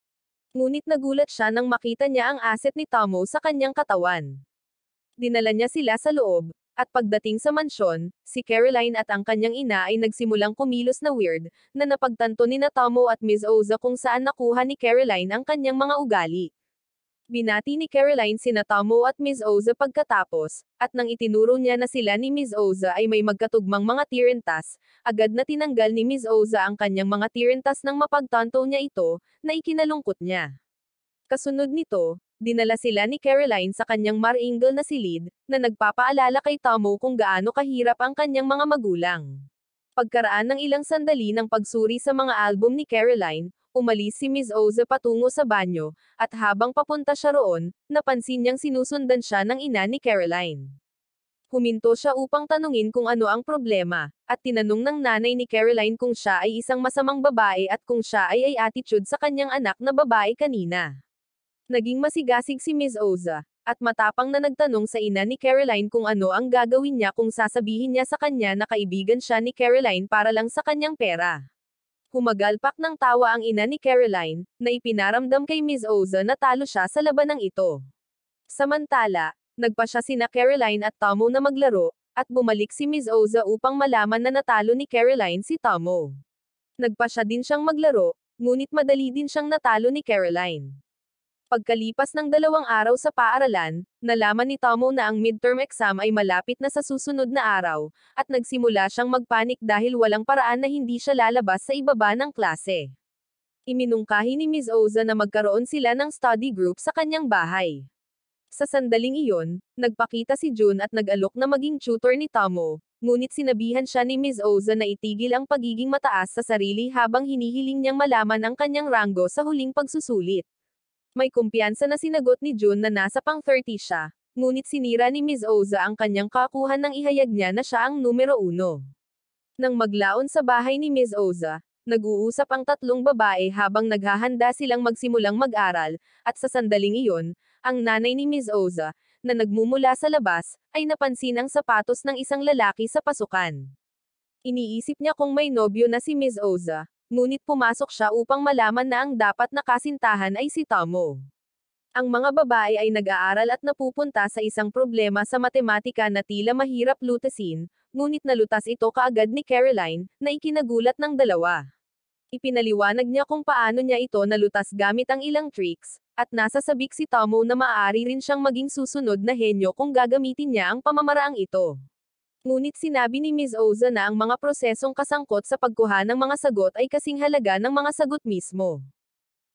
Ngunit nagulat siya nang makita niya ang asset ni Tomo sa kanyang katawan. Dinala niya sila sa loob, At pagdating sa mansyon, si Caroline at ang kanyang ina ay nagsimulang kumilos na weird, na napagtanto ni Tomo at Ms. Oza kung saan nakuha ni Caroline ang kanyang mga ugali. Binati ni Caroline sina Tomo at Ms. Oza pagkatapos, at nang itinuro niya na sila ni Ms. Oza ay may magkatugmang mga tirintas, agad na tinanggal ni Ms. Oza ang kanyang mga tirintas nang mapagtanto niya ito, na ikinalungkot niya. Kasunod nito, dinala sila ni Caroline sa kanyang maringal na silid, na nagpapaalala kay Tomo kung gaano kahirap ang kanyang mga magulang. Pagkaraan ng ilang sandali ng pagsuri sa mga album ni Caroline, umalis si Ms. Oza patungo sa banyo, at habang papunta siya roon, napansin niyang sinusundan siya ng ina ni Caroline. Huminto siya upang tanungin kung ano ang problema, at tinanong ng nanay ni Caroline kung siya ay isang masamang babae at kung siya ay attitude sa kanyang anak na babae kanina. Naging masigasig si Ms. Oza, at matapang na nagtanong sa ina ni Caroline kung ano ang gagawin niya kung sasabihin niya sa kanya na kaibigan siya ni Caroline para lang sa kanyang pera. Humagalpak ng tawa ang ina ni Caroline, na ipinaramdam kay Ms. Oza na talo siya sa labanang ito. Samantala, nagpa siya sina Caroline at Tomo na maglaro, at bumalik si Ms. Oza upang malaman na natalo ni Caroline si Tomo. Nagpa siya din siyang maglaro, ngunit madali din siyang natalo ni Caroline. Pagkalipas ng 2 araw sa paaralan, nalaman ni Tomo na ang midterm exam ay malapit na sa susunod na araw, at nagsimula siyang magpanik dahil walang paraan na hindi siya lalabas sa ibaba ng klase. Iminungkahi ni Ms. Oza na magkaroon sila ng study group sa kanyang bahay. Sa sandaling iyon, nagpakita si Jun at nag-alok na maging tutor ni Tomo, ngunit sinabihan siya ni Ms. Oza na itigil ang pagiging mataas sa sarili habang hinihiling niyang malaman ang kanyang ranggo sa huling pagsusulit. May kumpiyansa na sinagot ni Jun na nasa pang-30 siya, ngunit sinira ni Ms. Oza ang kanyang kakuhan nang ihayag niya na siya ang numero 1. Nang maglaon sa bahay ni Ms. Oza, nag-uusap ang 3 babae habang naghahanda silang magsimulang mag-aral, at sa sandaling iyon, ang nanay ni Ms. Oza, na nagmumula sa labas, ay napansin ang sapatos ng isang lalaki sa pasukan. Iniisip niya kung may nobyo na si Ms. Oza, ngunit pumasok siya upang malaman na ang dapat na kasintahan ay si Tomo. Ang mga babae ay nag-aaral at napupunta sa isang problema sa matematika na tila mahirap lutasin, ngunit nalutas ito kaagad ni Caroline, na ikinagulat ng dalawa. Ipinaliwanag niya kung paano niya ito nalutas gamit ang ilang tricks, at nasasabik si Tomo na maaari rin siyang maging susunod na henyo kung gagamitin niya ang pamamaraang ito. Ngunit sinabi ni Ms. Oza na ang mga prosesong kasangkot sa pagkuha ng mga sagot ay kasing halaga ng mga sagot mismo.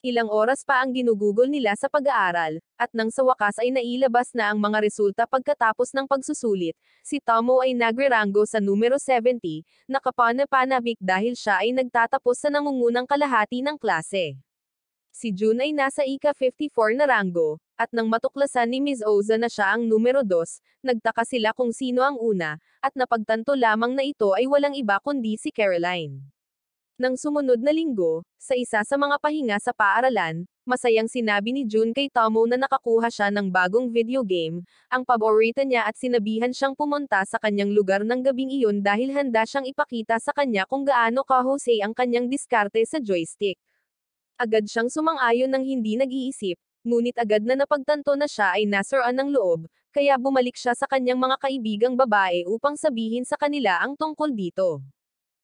Ilang oras pa ang ginugugol nila sa pag-aaral, at nang sa wakas ay nailabas na ang mga resulta pagkatapos ng pagsusulit, si Tomo ay nagre-rango sa numero 70, nakapanabik dahil siya ay nagtatapos sa nangungunang kalahati ng klase. Si Jun ay nasa ika-54 na ranggo, at nang matuklasan ni Ms. Oza na siya ang numero 2, nagtaka sila kung sino ang una, at napagtanto lamang na ito ay walang iba kundi si Caroline. Nang sumunod na linggo, sa isa sa mga pahinga sa paaralan, masayang sinabi ni Jun kay Tomo na nakakuha siya ng bagong video game, ang paborito niya at sinabihan siyang pumunta sa kanyang lugar ng gabing iyon dahil handa siyang ipakita sa kanya kung gaano kahusay ang kanyang diskarte sa joystick. Agad siyang sumang-ayon ng hindi nag-iisip, ngunit agad na napagtanto na siya ay nasiraan ng loob, kaya bumalik siya sa kanyang mga kaibigang babae upang sabihin sa kanila ang tungkol dito.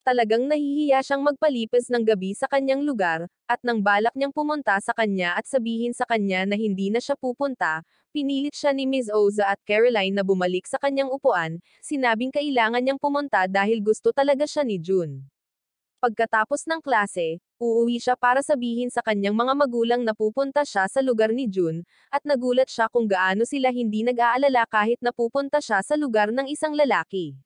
Talagang nahihiya siyang magpalipas ng gabi sa kanyang lugar, at nang balak niyang pumunta sa kanya at sabihin sa kanya na hindi na siya pupunta, pinilit siya ni Ms. Oza at Caroline na bumalik sa kanyang upuan, sinabing kailangan niyang pumunta dahil gusto talaga siya ni Jun. Pagkatapos ng klase, uuwi siya para sabihin sa kanyang mga magulang na pupunta siya sa lugar ni Jun, at nagulat siya kung gaano sila hindi nag-aalala kahit napupunta siya sa lugar ng isang lalaki.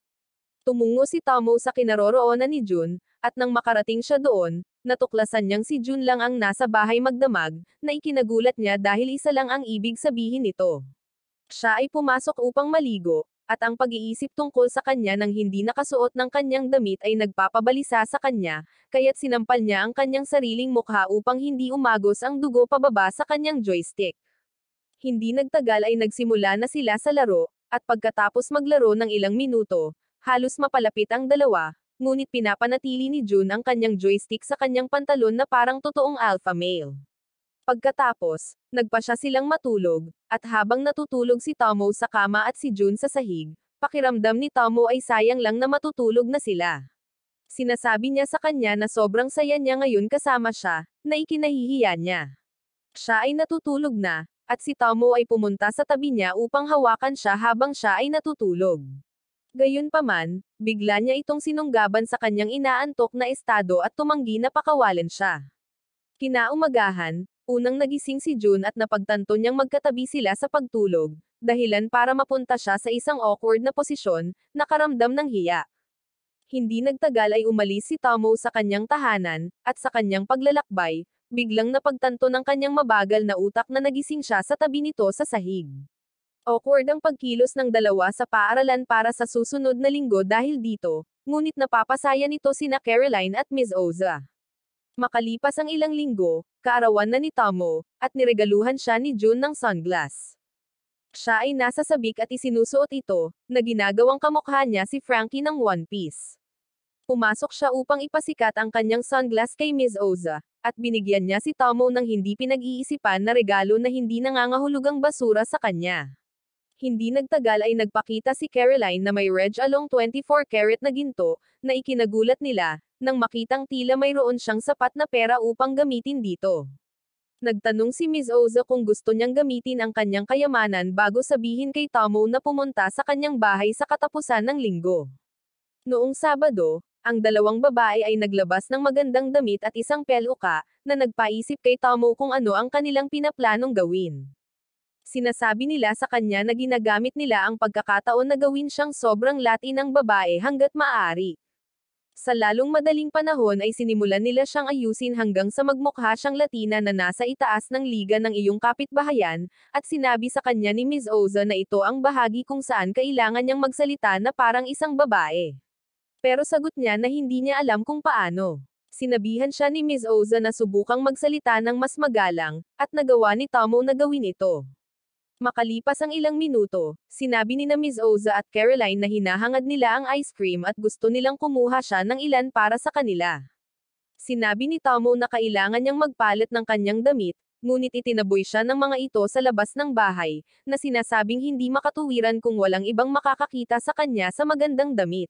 Tumungo si Tomo sa kinaroroonan ni Jun, at nang makarating siya doon, natuklasan niyang si Jun lang ang nasa bahay magdamag, na ikinagulat niya dahil isa lang ang ibig sabihin nito. Siya ay pumasok upang maligo, at ang pag-iisip tungkol sa kanya nang hindi nakasuot ng kanyang damit ay nagpapabalisa sa kanya, kaya't sinampal niya ang kanyang sariling mukha upang hindi umagos ang dugo pababa sa kanyang joystick. Hindi nagtagal ay nagsimula na sila sa laro, at pagkatapos maglaro ng ilang minuto, halos mapalapit ang dalawa, ngunit pinapanatili ni Jun ang kanyang joystick sa kanyang pantalon na parang totoong alpha male. Pagkatapos, nagpa siya silang matulog, at habang natutulog si Tomo sa kama at si Jun sa sahig, Pakiramdam ni Tomo ay sayang lang na matutulog na sila. Sinasabi niya sa kanya na sobrang saya niya ngayon kasama siya, na ikinahihiya niya. Siya ay natutulog na, at si Tomo ay pumunta sa tabi niya upang hawakan siya habang siya ay natutulog. Gayunpaman, bigla niya itong sinunggaban sa kanyang inaantok na estado at tumanggi na pakawalan siya. Kinaumagahan, unang nagising si Jun at napagtanto niyang magkatabi sila sa pagtulog, dahilan para mapunta siya sa isang awkward na posisyon, nakaramdam ng hiya. Hindi nagtagal ay umalis si Tomo sa kanyang tahanan, at sa kanyang paglalakbay, biglang napagtanto ng kanyang mabagal na utak na nagising siya sa tabi nito sa sahig. Awkward ang pagkilos ng dalawa sa paaralan para sa susunod na linggo dahil dito, ngunit napapasaya nito sina Caroline at Miss Oza. Makalipas ang ilang linggo, kaarawan na ni Tomo, at niregaluhan siya ni Jun ng sunglass. Siya ay nasa sabik at isinusuot ito, na ginagawang kamukha niya si Frankie ng One Piece. Pumasok siya upang ipasikat ang kanyang sunglass kay Miss Oza, at binigyan niya si Tomo ng hindi pinag-iisipan na regalo na hindi nangangahulugang basura sa kanya. Hindi nagtagal ay nagpakita si Caroline na may Reg Along 24 karat na ginto, na ikinagulat nila, nang makitang tila mayroon siyang sapat na pera upang gamitin dito. Nagtanong si Ms. Oza kung gusto niyang gamitin ang kanyang kayamanan bago sabihin kay Tomo na pumunta sa kanyang bahay sa katapusan ng linggo. Noong Sabado, ang dalawang babae ay naglabas ng magandang damit at isang peluka, na nagpaisip kay Tomo kung ano ang kanilang pinaplanong gawin. Sinasabi nila sa kanya na ginagamit nila ang pagkakataon na gawin siyang sobrang lati ng babae hanggat maaari. Sa lalong madaling panahon ay sinimulan nila siyang ayusin hanggang sa magmukha siyang Latina na nasa itaas ng liga ng iyong kapitbahayan, at sinabi sa kanya ni Ms. Oza na ito ang bahagi kung saan kailangan niyang magsalita na parang isang babae. Pero sagot niya na hindi niya alam kung paano. Sinabihan siya ni Ms. Oza na subukang magsalita ng mas magalang, at nagawa ni Tomo na gawin ito. Makalipas ang ilang minuto, sinabi ni na Ms. Oza at Caroline na hinahangad nila ang ice cream at gusto nilang kumuha siya ng ilan para sa kanila. Sinabi ni Tomo na kailangan niyang magpalit ng kanyang damit, ngunit itinaboy siya ng mga ito sa labas ng bahay, na sinasabing hindi makatuwiran kung walang ibang makakakita sa kanya sa magandang damit.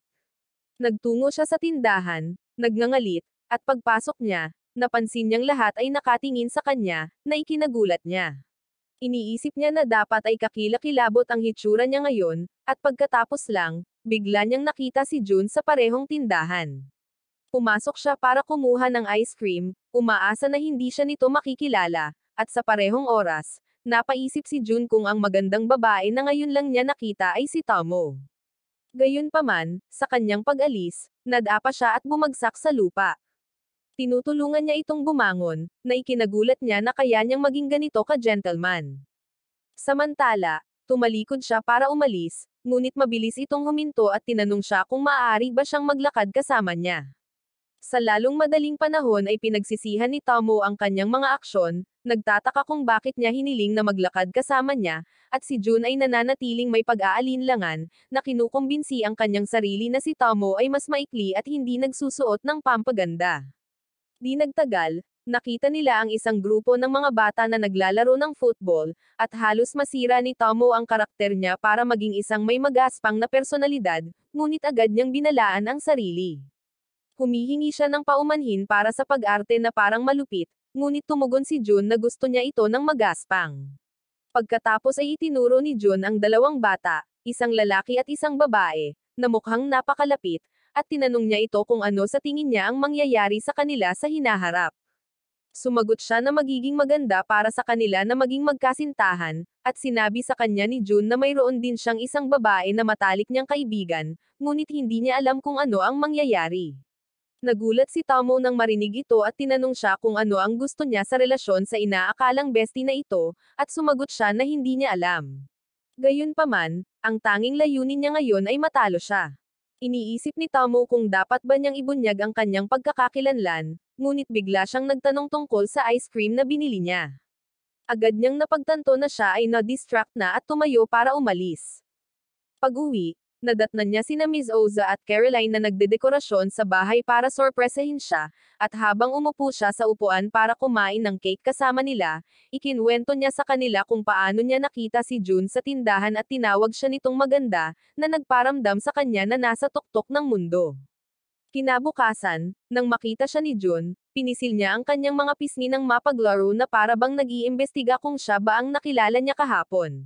Nagtungo siya sa tindahan, nagngangalit, at pagpasok niya, napansin niyang lahat ay nakatingin sa kanya, na ikinagulat niya. Iniisip niya na dapat ay kakilakilabot ang hitsura niya ngayon, at pagkatapos lang, bigla niyang nakita si Jun sa parehong tindahan. Pumasok siya para kumuha ng ice cream, umaasa na hindi siya nito makikilala, at sa parehong oras, napaisip si Jun kung ang magandang babae na ngayon lang niya nakita ay si Tomo. Gayunpaman, sa kanyang pag-alis, nadapa siya at bumagsak sa lupa. Tinutulungan niya itong bumangon, na ikinagulat niya na kaya niyang maging ganito ka-gentleman. Samantala, tumalikod siya para umalis, ngunit mabilis itong huminto at tinanong siya kung maaari ba siyang maglakad kasama niya. Sa lalong madaling panahon ay pinagsisihan ni Tomo ang kanyang mga aksyon, nagtataka kung bakit niya hiniling na maglakad kasama niya, at si Jun ay nananatiling may pag-aalinlangan, na kinukumbinsi ang kanyang sarili na si Tomo ay mas maikli at hindi nagsusuot ng pampaganda. Di nagtagal, nakita nila ang isang grupo ng mga bata na naglalaro ng football, at halos masira ni Tomo ang karakter niya para maging isang may magaspang na personalidad, ngunit agad niyang binalaan ang sarili. Humihingi siya ng paumanhin para sa pag-arte na parang malupit, ngunit tumugon si Jun na gusto niya ito ng magaspang. Pagkatapos ay itinuro ni Jun ang dalawang bata, isang lalaki at isang babae, na mukhang napakalapit, at tinanong niya ito kung ano sa tingin niya ang mangyayari sa kanila sa hinaharap. Sumagot siya na magiging maganda para sa kanila na maging magkasintahan, at sinabi sa kanya ni Jun na mayroon din siyang isang babae na matalik niyang kaibigan, ngunit hindi niya alam kung ano ang mangyayari. Nagulat si Tomo nang marinig ito at tinanong siya kung ano ang gusto niya sa relasyon sa inaakalang bestie na ito, at sumagot siya na hindi niya alam. Gayunpaman, ang tanging layunin niya ngayon ay matalo siya. Iniisip ni Tomo kung dapat ba niyang ibunyag ang kanyang pagkakakilanlan, ngunit bigla siyang nagtanong tungkol sa ice cream na binili niya. Agad niyang napagtanto na siya ay na-distract na at tumayo para umalis. Pag-uwi, nadatnan niya sina Miss Oza at Caroline na nagdedekorasyon sa bahay para sorpresahin siya, at habang umupo siya sa upuan para kumain ng cake kasama nila, ikinwento niya sa kanila kung paano niya nakita si June sa tindahan at tinawag siya nitong maganda, na nagparamdam sa kanya na nasa tuktok ng mundo. Kinabukasan, nang makita siya ni June, pinisil niya ang kanyang mga pisngi ng mapaglaro na para bang nag-iimbestiga kung siya ba ang nakilala niya kahapon.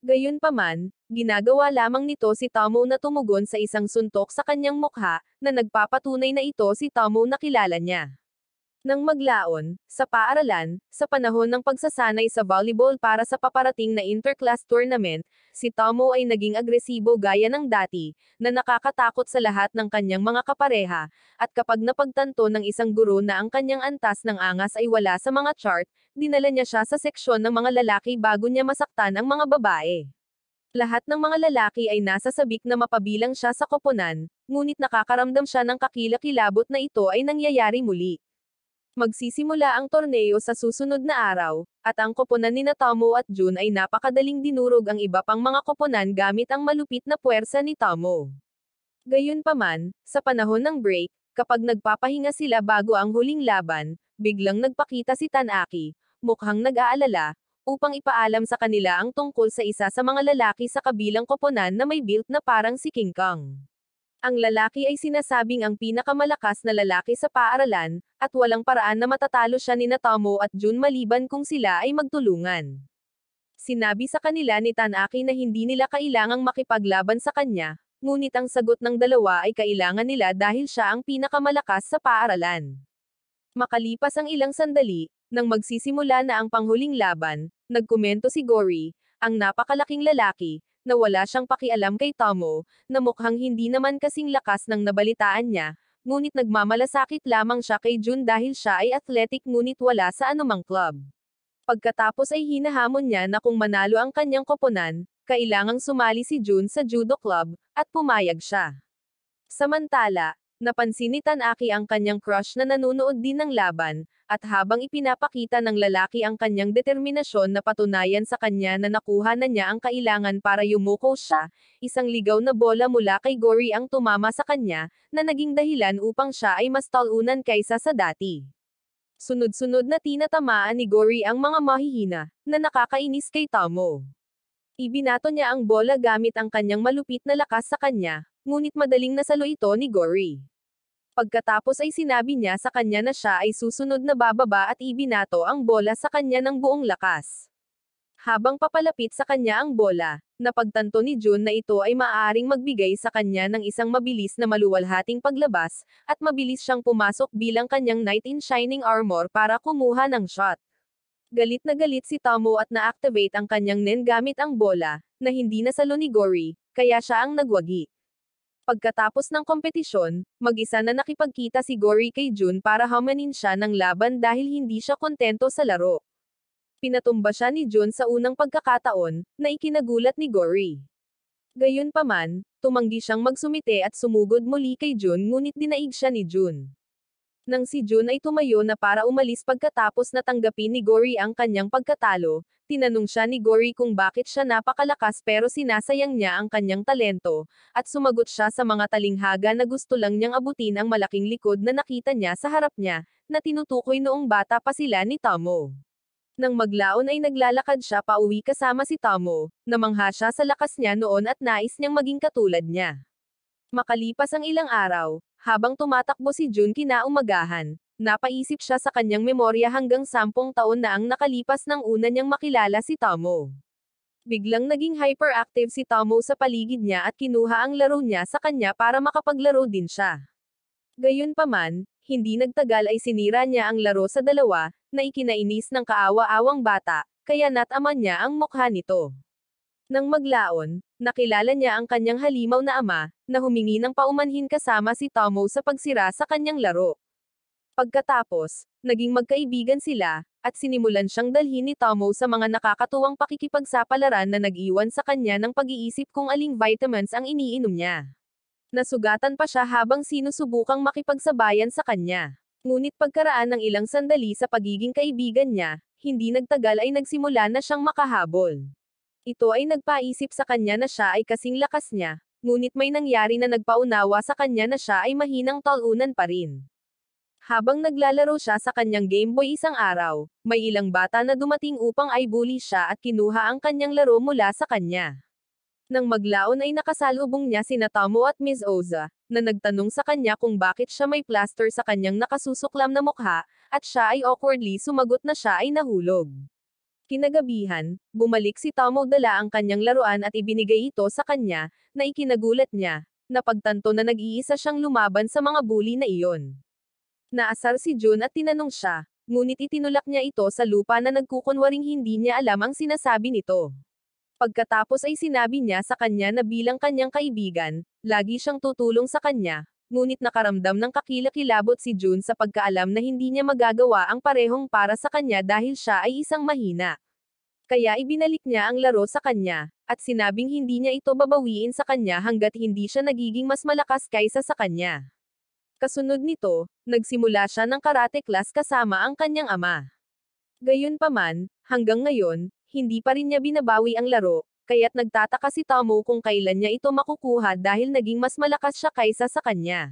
Gayunpaman, ginagawa lamang nito si Tomo na tumugon sa isang suntok sa kanyang mukha, na nagpapatunay na ito si Tomo na kilala niya. Nang maglaon, sa paaralan, sa panahon ng pagsasanay sa volleyball para sa paparating na interclass tournament, si Tomo ay naging agresibo gaya ng dati, na nakakatakot sa lahat ng kanyang mga kapareha, at kapag napagtanto ng isang guro na ang kanyang antas ng angas ay wala sa mga chart, dinala niya siya sa seksyon ng mga lalaki bago niya masaktan ang mga babae. Lahat ng mga lalaki ay nasa sabik na mapabilang siya sa koponan, ngunit nakakaramdam siya ng kakilakilabot na ito ay nangyayari muli. Magsisimula ang torneo sa susunod na araw, at ang koponan ni Tomo at June ay napakadaling dinurog ang iba pang mga koponan gamit ang malupit na puwersa ni Tomo. Gayunpaman, sa panahon ng break, kapag nagpapahinga sila bago ang huling laban, biglang nagpakita si Tanaki, mukhang nag-aalala, upang ipaalam sa kanila ang tungkol sa isa sa mga lalaki sa kabilang koponan na may build na parang si King Kong. Ang lalaki ay sinasabing ang pinakamalakas na lalaki sa paaralan, at walang paraan na matatalo siya ni Tomo at June maliban kung sila ay magtulungan. Sinabi sa kanila ni Tanaki na hindi nila kailangang makipaglaban sa kanya, ngunit ang sagot ng dalawa ay kailangan nila dahil siya ang pinakamalakas sa paaralan. Makalipas ang ilang sandali, nang magsisimula na ang panghuling laban, nagkomento si Gory, ang napakalaking lalaki, na wala siyang pakialam kay Tomo, na mukhang hindi naman kasing lakas ng nabalitaan niya, ngunit nagmamalasakit lamang siya kay June dahil siya ay athletic ngunit wala sa anumang club. Pagkatapos ay hinahamon niya na kung manalo ang kanyang koponan, kailangang sumali si June sa judo club, at pumayag siya. Samantala, napansin ni Tanaki ang kanyang crush na nanonood din ng laban, at habang ipinapakita ng lalaki ang kanyang determinasyon na patunayan sa kanya na nakuha na niya ang kailangan para yumuko siya, isang ligaw na bola mula kay Gory ang tumama sa kanya, na naging dahilan upang siya ay mas talunan kaysa sa dati. Sunod-sunod na tinatamaan ni Gory ang mga mahihina, na nakakainis kay Tomo. Ibinato niya ang bola gamit ang kanyang malupit na lakas sa kanya, ngunit madaling nasalo ito ni Gory. Pagkatapos ay sinabi niya sa kanya na siya ay susunod na bababa at ibinato ang bola sa kanya ng buong lakas. Habang papalapit sa kanya ang bola, napagtanto ni June na ito ay maaaring magbigay sa kanya ng isang mabilis na maluwalhating paglabas, at mabilis siyang pumasok bilang kanyang knight in shining armor para kumuha ng shot. Galit na galit si Tomo at na-activate ang kanyang nen gamit ang bola, na hindi nasalo ni Gory, kaya siya ang nagwagi. Pagkatapos ng kompetisyon, mag-isa na nakipagkita si Gory kay June para hamanin siya ng laban dahil hindi siya kontento sa laro. Pinatumba siya ni June sa unang pagkakataon, na ikinagulat ni Gory. Gayunpaman, tumanggi siyang magsumite at sumugod muli kay June ngunit dinaig siya ni June. Nang si June ay tumayo na para umalis pagkatapos na tanggapin ni Gory ang kanyang pagkatalo, tinanong siya ni Gory kung bakit siya napakalakas pero sinasayang niya ang kanyang talento, at sumagot siya sa mga talinghaga na gusto lang niyang abutin ang malaking likod na nakita niya sa harap niya, na tinutukoy noong bata pa sila ni Tomo. Nang maglaon ay naglalakad siya pauwi kasama si Tomo, namangha siya sa lakas niya noon at nais niyang maging katulad niya. Makalipas ang ilang araw, habang tumatakbo si June kinaumagahan, napaisip siya sa kanyang memorya hanggang 10 taon na ang nakalipas nang una niyang makilala si Tomo. Biglang naging hyperactive si Tomo sa paligid niya at kinuha ang laro niya sa kanya para makapaglaro din siya. Gayunpaman, hindi nagtagal ay sinira niya ang laro sa dalawa, na ikinainis ng kaawa-awang bata, kaya natama niya ang mukha nito. Nang maglaon, nakilala niya ang kanyang halimaw na ama, na humingi ng paumanhin kasama si Tomo sa pagsira sa kanyang laro. Pagkatapos, naging magkaibigan sila, at sinimulan siyang dalhin ni Tomo sa mga nakakatuwang pakikipagsapalaran na nag-iwan sa kanya ng pag-iisip kung aling vitamins ang iniinom niya. Nasugatan pa siya habang sinusubukang makipagsabayan sa kanya. Ngunit pagkaraan ng ilang sandali sa pagiging kaibigan niya, hindi nagtagal ay nagsimula na siyang makahabol. Ito ay nagpaisip sa kanya na siya ay kasing lakas niya, ngunit may nangyari na nagpaunawa sa kanya na siya ay mahinang talunan pa rin. Habang naglalaro siya sa kanyang Game Boy isang araw, may ilang bata na dumating upang ay bully siya at kinuha ang kanyang laro mula sa kanya. Nang maglaon ay nakasalubong niya sina Tomo at Ms. Oza, na nagtanong sa kanya kung bakit siya may plaster sa kanyang nakasusuklam na mukha, at siya ay awkwardly sumagot na siya ay nahulog. Kinagabihan, bumalik si Tomo dala ang kanyang laruan at ibinigay ito sa kanya, na ikinagulat niya, napagtanto na nag-iisa siyang lumaban sa mga bully na iyon. Naasar si Jun at tinanong siya, ngunit itinulak niya ito sa lupa na nagkukunwaring hindi niya alam ang sinasabi nito. Pagkatapos ay sinabi niya sa kanya na bilang kanyang kaibigan, lagi siyang tutulong sa kanya, ngunit nakaramdam ng kakilakilabot si Jun sa pagkaalam na hindi niya magagawa ang parehong para sa kanya dahil siya ay isang mahina. Kaya ibinalik niya ang laro sa kanya, at sinabing hindi niya ito babawiin sa kanya hanggat hindi siya nagiging mas malakas kaysa sa kanya. Kasunod nito, nagsimula siya ng karate class kasama ang kanyang ama. Gayunpaman, hanggang ngayon, hindi pa rin niya binabawi ang laro, kaya't nagtataka si Tomo kung kailan niya ito makukuha dahil naging mas malakas siya kaysa sa kanya.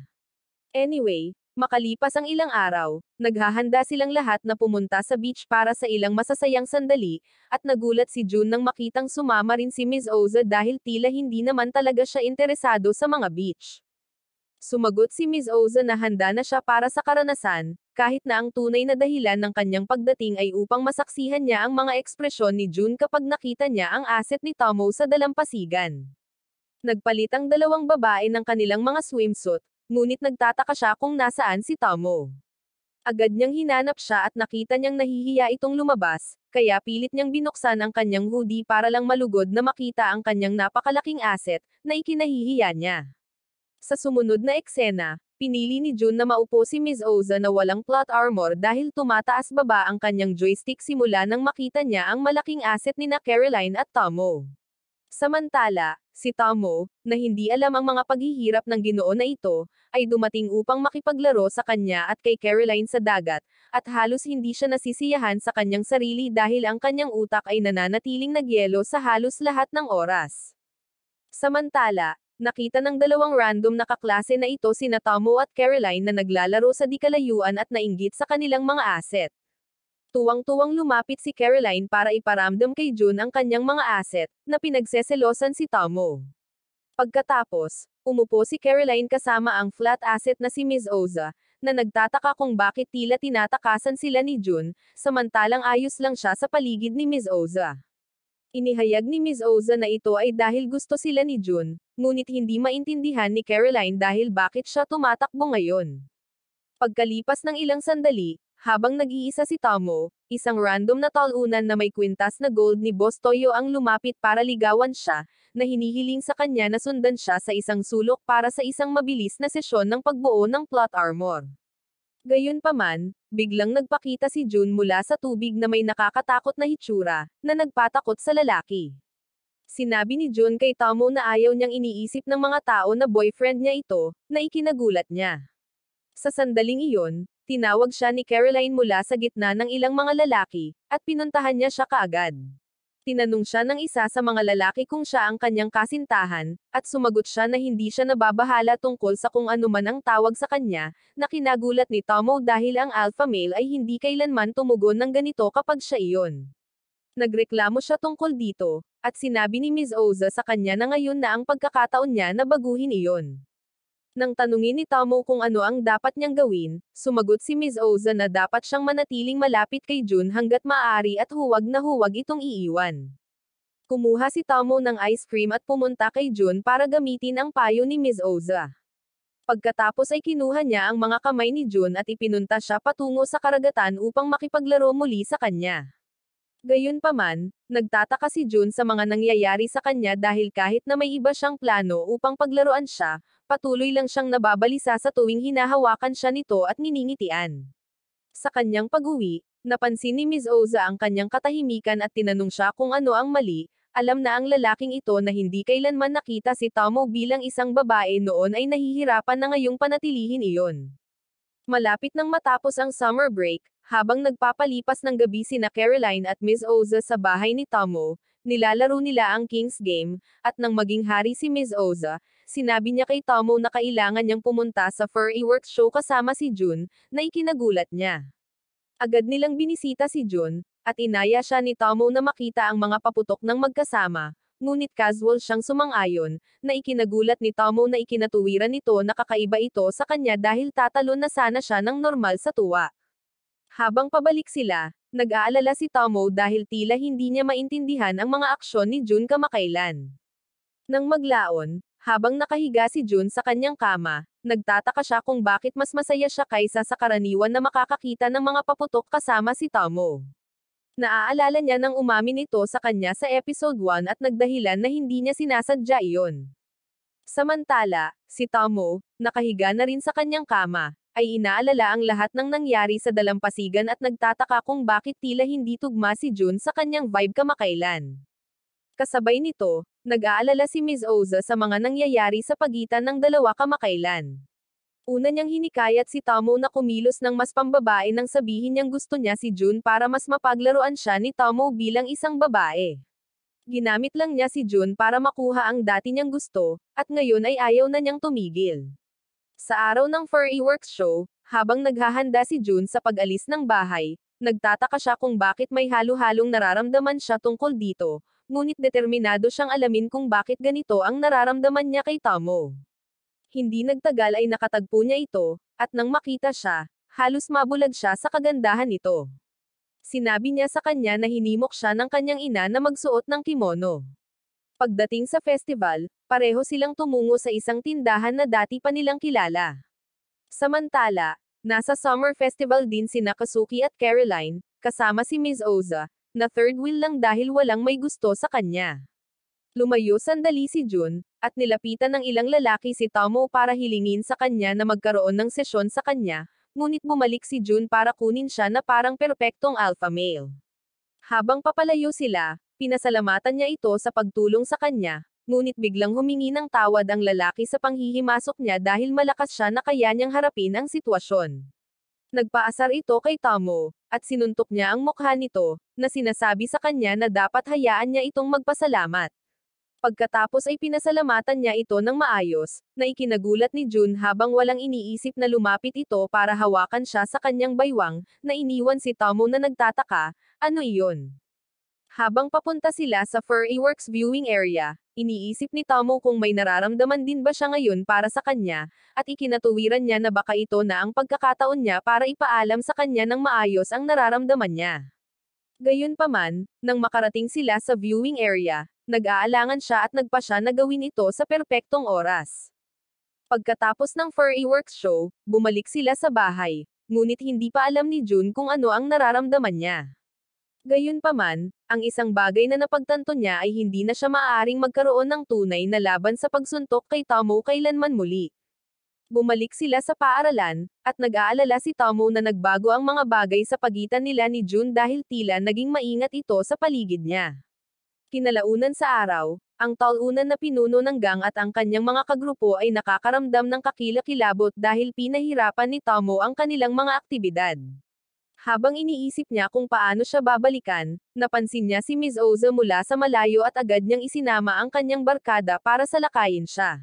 Anyway, makalipas ang ilang araw, naghahanda silang lahat na pumunta sa beach para sa ilang masasayang sandali, at nagulat si Jun nang makitang sumama rin si Ms. Oza dahil tila hindi naman talaga siya interesado sa mga beach. Sumagot si Ms. Oza na handa na siya para sa karanasan, kahit na ang tunay na dahilan ng kanyang pagdating ay upang masaksihan niya ang mga ekspresyon ni Jun kapag nakita niya ang asset ni Tomo sa dalampasigan. Nagpalit ang dalawang babae ng kanilang mga swimsuit, ngunit nagtataka siya kung nasaan si Tomo. Agad niyang hinanap siya at nakita niyang nahihiya itong lumabas, kaya pilit niyang binuksan ang kanyang hoodie para lang malugod na makita ang kanyang napakalaking asset, na ikinahihiya niya. Sa sumunod na eksena, pinili ni Jun na maupo si Ms. Oza na walang plot armor dahil tumataas baba ang kanyang joystick simula nang makita niya ang malaking asset ni na Caroline at Tomo. Samantala, si Tomo, na hindi alam ang mga paghihirap ng Ginoo na ito, ay dumating upang makipaglaro sa kanya at kay Caroline sa dagat, at halos hindi siya nasisiyahan sa kanyang sarili dahil ang kanyang utak ay nananatiling nagyelo sa halos lahat ng oras. Samantala, nakita ng dalawang random na kaklase na ito sina Tomo at Caroline na naglalaro sa dikalayuan at nainggit sa kanilang mga asset. Tuwang-tuwang lumapit si Caroline para iparamdam kay Jun ang kanyang mga asset, na pinagseselosan si Tomo. Pagkatapos, umupo si Caroline kasama ang flat asset na si Ms. Oza, na nagtataka kung bakit tila tinatakasan sila ni Jun, samantalang ayos lang siya sa paligid ni Ms. Oza. Inihayag ni Ms. Oza na ito ay dahil gusto sila ni Jun, ngunit hindi maintindihan ni Caroline dahil bakit siya tumatakbo ngayon. Pagkalipas ng ilang sandali, habang nag-iisa si Tomo, isang random na talunan na may kwintas na gold ni Boss Toyo ang lumapit para ligawan siya, na hinihiling sa kanya na sundan siya sa isang sulok para sa isang mabilis na sesyon ng pagbuo ng plot armor. Gayunpaman, biglang nagpakita si Jun mula sa tubig na may nakakatakot na hitsura, na nagpatakot sa lalaki. Sinabi ni Jun kay Tomo na ayaw niyang iniisip ng mga tao na boyfriend niya ito, na ikinagulat niya. Sa sandaling iyon, tinawag siya ni Caroline mula sa gitna ng ilang mga lalaki, at pinuntahan niya siya kaagad. Tinanong siya ng isa sa mga lalaki kung siya ang kanyang kasintahan, at sumagot siya na hindi siya nababahala tungkol sa kung ano man ang tawag sa kanya, na kinagulat ni Tomo dahil ang alpha male ay hindi kailanman tumugon ng ganito kapag siya iyon. Nagreklamo siya tungkol dito, at sinabi ni Ms. Oza sa kanya na ngayon na ang pagkakataon niya na baguhin iyon. Nang tanungin ni Tomo kung ano ang dapat niyang gawin, sumagot si Ms. Oza na dapat siyang manatiling malapit kay Jun hanggat maaari at huwag na huwag itong iiwan. Kumuha si Tomo ng ice cream at pumunta kay Jun para gamitin ang payo ni Ms. Oza. Pagkatapos ay kinuha niya ang mga kamay ni Jun at ipinunta siya patungo sa karagatan upang makipaglaro muli sa kanya. Gayunpaman, nagtataka si Jun sa mga nangyayari sa kanya dahil kahit na may iba siyang plano upang paglaruan siya, patuloy lang siyang nababalisa sa tuwing hinahawakan siya nito at niningitian. Sa kanyang pag-uwi, napansin ni Ms. Oza ang kanyang katahimikan at tinanong siya kung ano ang mali. Alam na ang lalaking ito na hindi kailanman nakita si Tomo bilang isang babae noon ay nahihirapan na ngayong panatilihin iyon. Malapit nang matapos ang summer break, habang nagpapalipas ng gabi sina Caroline at Ms. Oza sa bahay ni Tomo, nilalaro nila ang King's Game, at nang maging hari si Ms. Oza, sinabi niya kay Tomo na kailangan niyang pumunta sa furry works show kasama si Jun, na ikinagulat niya. Agad nilang binisita si Jun, at inaya siya ni Tomo na makita ang mga paputok ng magkasama, ngunit casual siyang sumang-ayon, na ikinagulat ni Tomo na ikinatuwiran nito na kakaiba ito sa kanya dahil tatalon na sana siya ng normal sa tuwa. Habang pabalik sila, nag-aalala si Tomo dahil tila hindi niya maintindihan ang mga aksyon ni Jun kamakailan. Nang maglaon, habang nakahiga si Jun sa kanyang kama, nagtataka siya kung bakit mas masaya siya kaysa sa karaniwan na makakakita ng mga paputok kasama si Tomo. Naaalala niya nang umamin ito sa kanya sa episode 1 at nagdahilan na hindi niya sinasadya iyon. Samantala, si Tomo, nakahiga na rin sa kanyang kama, ay inaalala ang lahat ng nangyari sa dalampasigan at nagtataka kung bakit tila hindi tugma si Jun sa kanyang vibe kamakailan. Kasabay nito, nag-aalala si Ms. Oza sa mga nangyayari sa pagitan ng dalawa kamakailan. Una niyang hinikayat si Tomo na kumilos ng mas pambabae nang sabihin niyang gusto niya si Jun para mas mapaglaruan siya ni Tomo bilang isang babae. Ginamit lang niya si Jun para makuha ang dati niyang gusto, at ngayon ay ayaw na niyang tumigil. Sa araw ng furry works show, habang naghahanda si Jun sa pag-alis ng bahay, nagtataka siya kung bakit may halo-halong nararamdaman siya tungkol dito, ngunit determinado siyang alamin kung bakit ganito ang nararamdaman niya kay Tomo. Hindi nagtagal ay nakatagpo niya ito, at nang makita siya, halos mabulag siya sa kagandahan nito. Sinabi niya sa kanya na hinimok siya ng kanyang ina na magsuot ng kimono. Pagdating sa festival, pareho silang tumungo sa isang tindahan na dati pa nilang kilala. Samantala, nasa summer festival din sina Kazuki at Caroline, kasama si Ms. Oza, na third wheel lang dahil walang may gusto sa kanya. Lumayo sandali si Jun, at nilapitan ng ilang lalaki si Tomo para hilingin sa kanya na magkaroon ng sesyon sa kanya, ngunit bumalik si Jun para kunin siya na parang perpektong alpha male. Habang papalayo sila, pinasalamatan niya ito sa pagtulong sa kanya, ngunit biglang humingi ng tawad ang lalaki sa panghihimasok niya dahil malakas siya na kaya niyang harapin ang sitwasyon. Nagpaasar ito kay Tomo, at sinuntok niya ang mukha nito, na sinasabi sa kanya na dapat hayaan niya itong magpasalamat. Pagkatapos ay pinasalamatan niya ito ng maayos, na ikinagulat ni Jun habang walang iniisip na lumapit ito para hawakan siya sa kanyang baywang, na iniwan si Tomo na nagtataka, ano iyon? Habang papunta sila sa furry works viewing area, iniisip ni Tomo kung may nararamdaman din ba siya ngayon para sa kanya, at ikinatuwiran niya na baka ito na ang pagkakataon niya para ipaalam sa kanya ng maayos ang nararamdaman niya. Gayunpaman, nang makarating sila sa viewing area, nag-aalangan siya at nagpa siya na gawin ito sa perpektong oras. Pagkatapos ng furry works show, bumalik sila sa bahay, ngunit hindi pa alam ni Jun kung ano ang nararamdaman niya. Gayunpaman, ang isang bagay na napagtanto niya ay hindi na siya maaaring magkaroon ng tunay na laban sa pagsuntok kay Tomo kailanman muli. Bumalik sila sa paaralan, at nag-aalala si Tomo na nagbago ang mga bagay sa pagitan nila ni Jun dahil tila naging maingat ito sa paligid niya. Kinalaunan sa araw, ang talunan na pinuno ng gang at ang kanyang mga kagrupo ay nakakaramdam ng kakilakilabot dahil pinahirapan ni Tomo ang kanilang mga aktibidad. Habang iniisip niya kung paano siya babalikan, napansin niya si Ms. Oza mula sa malayo at agad niyang isinama ang kanyang barkada para salakayin siya.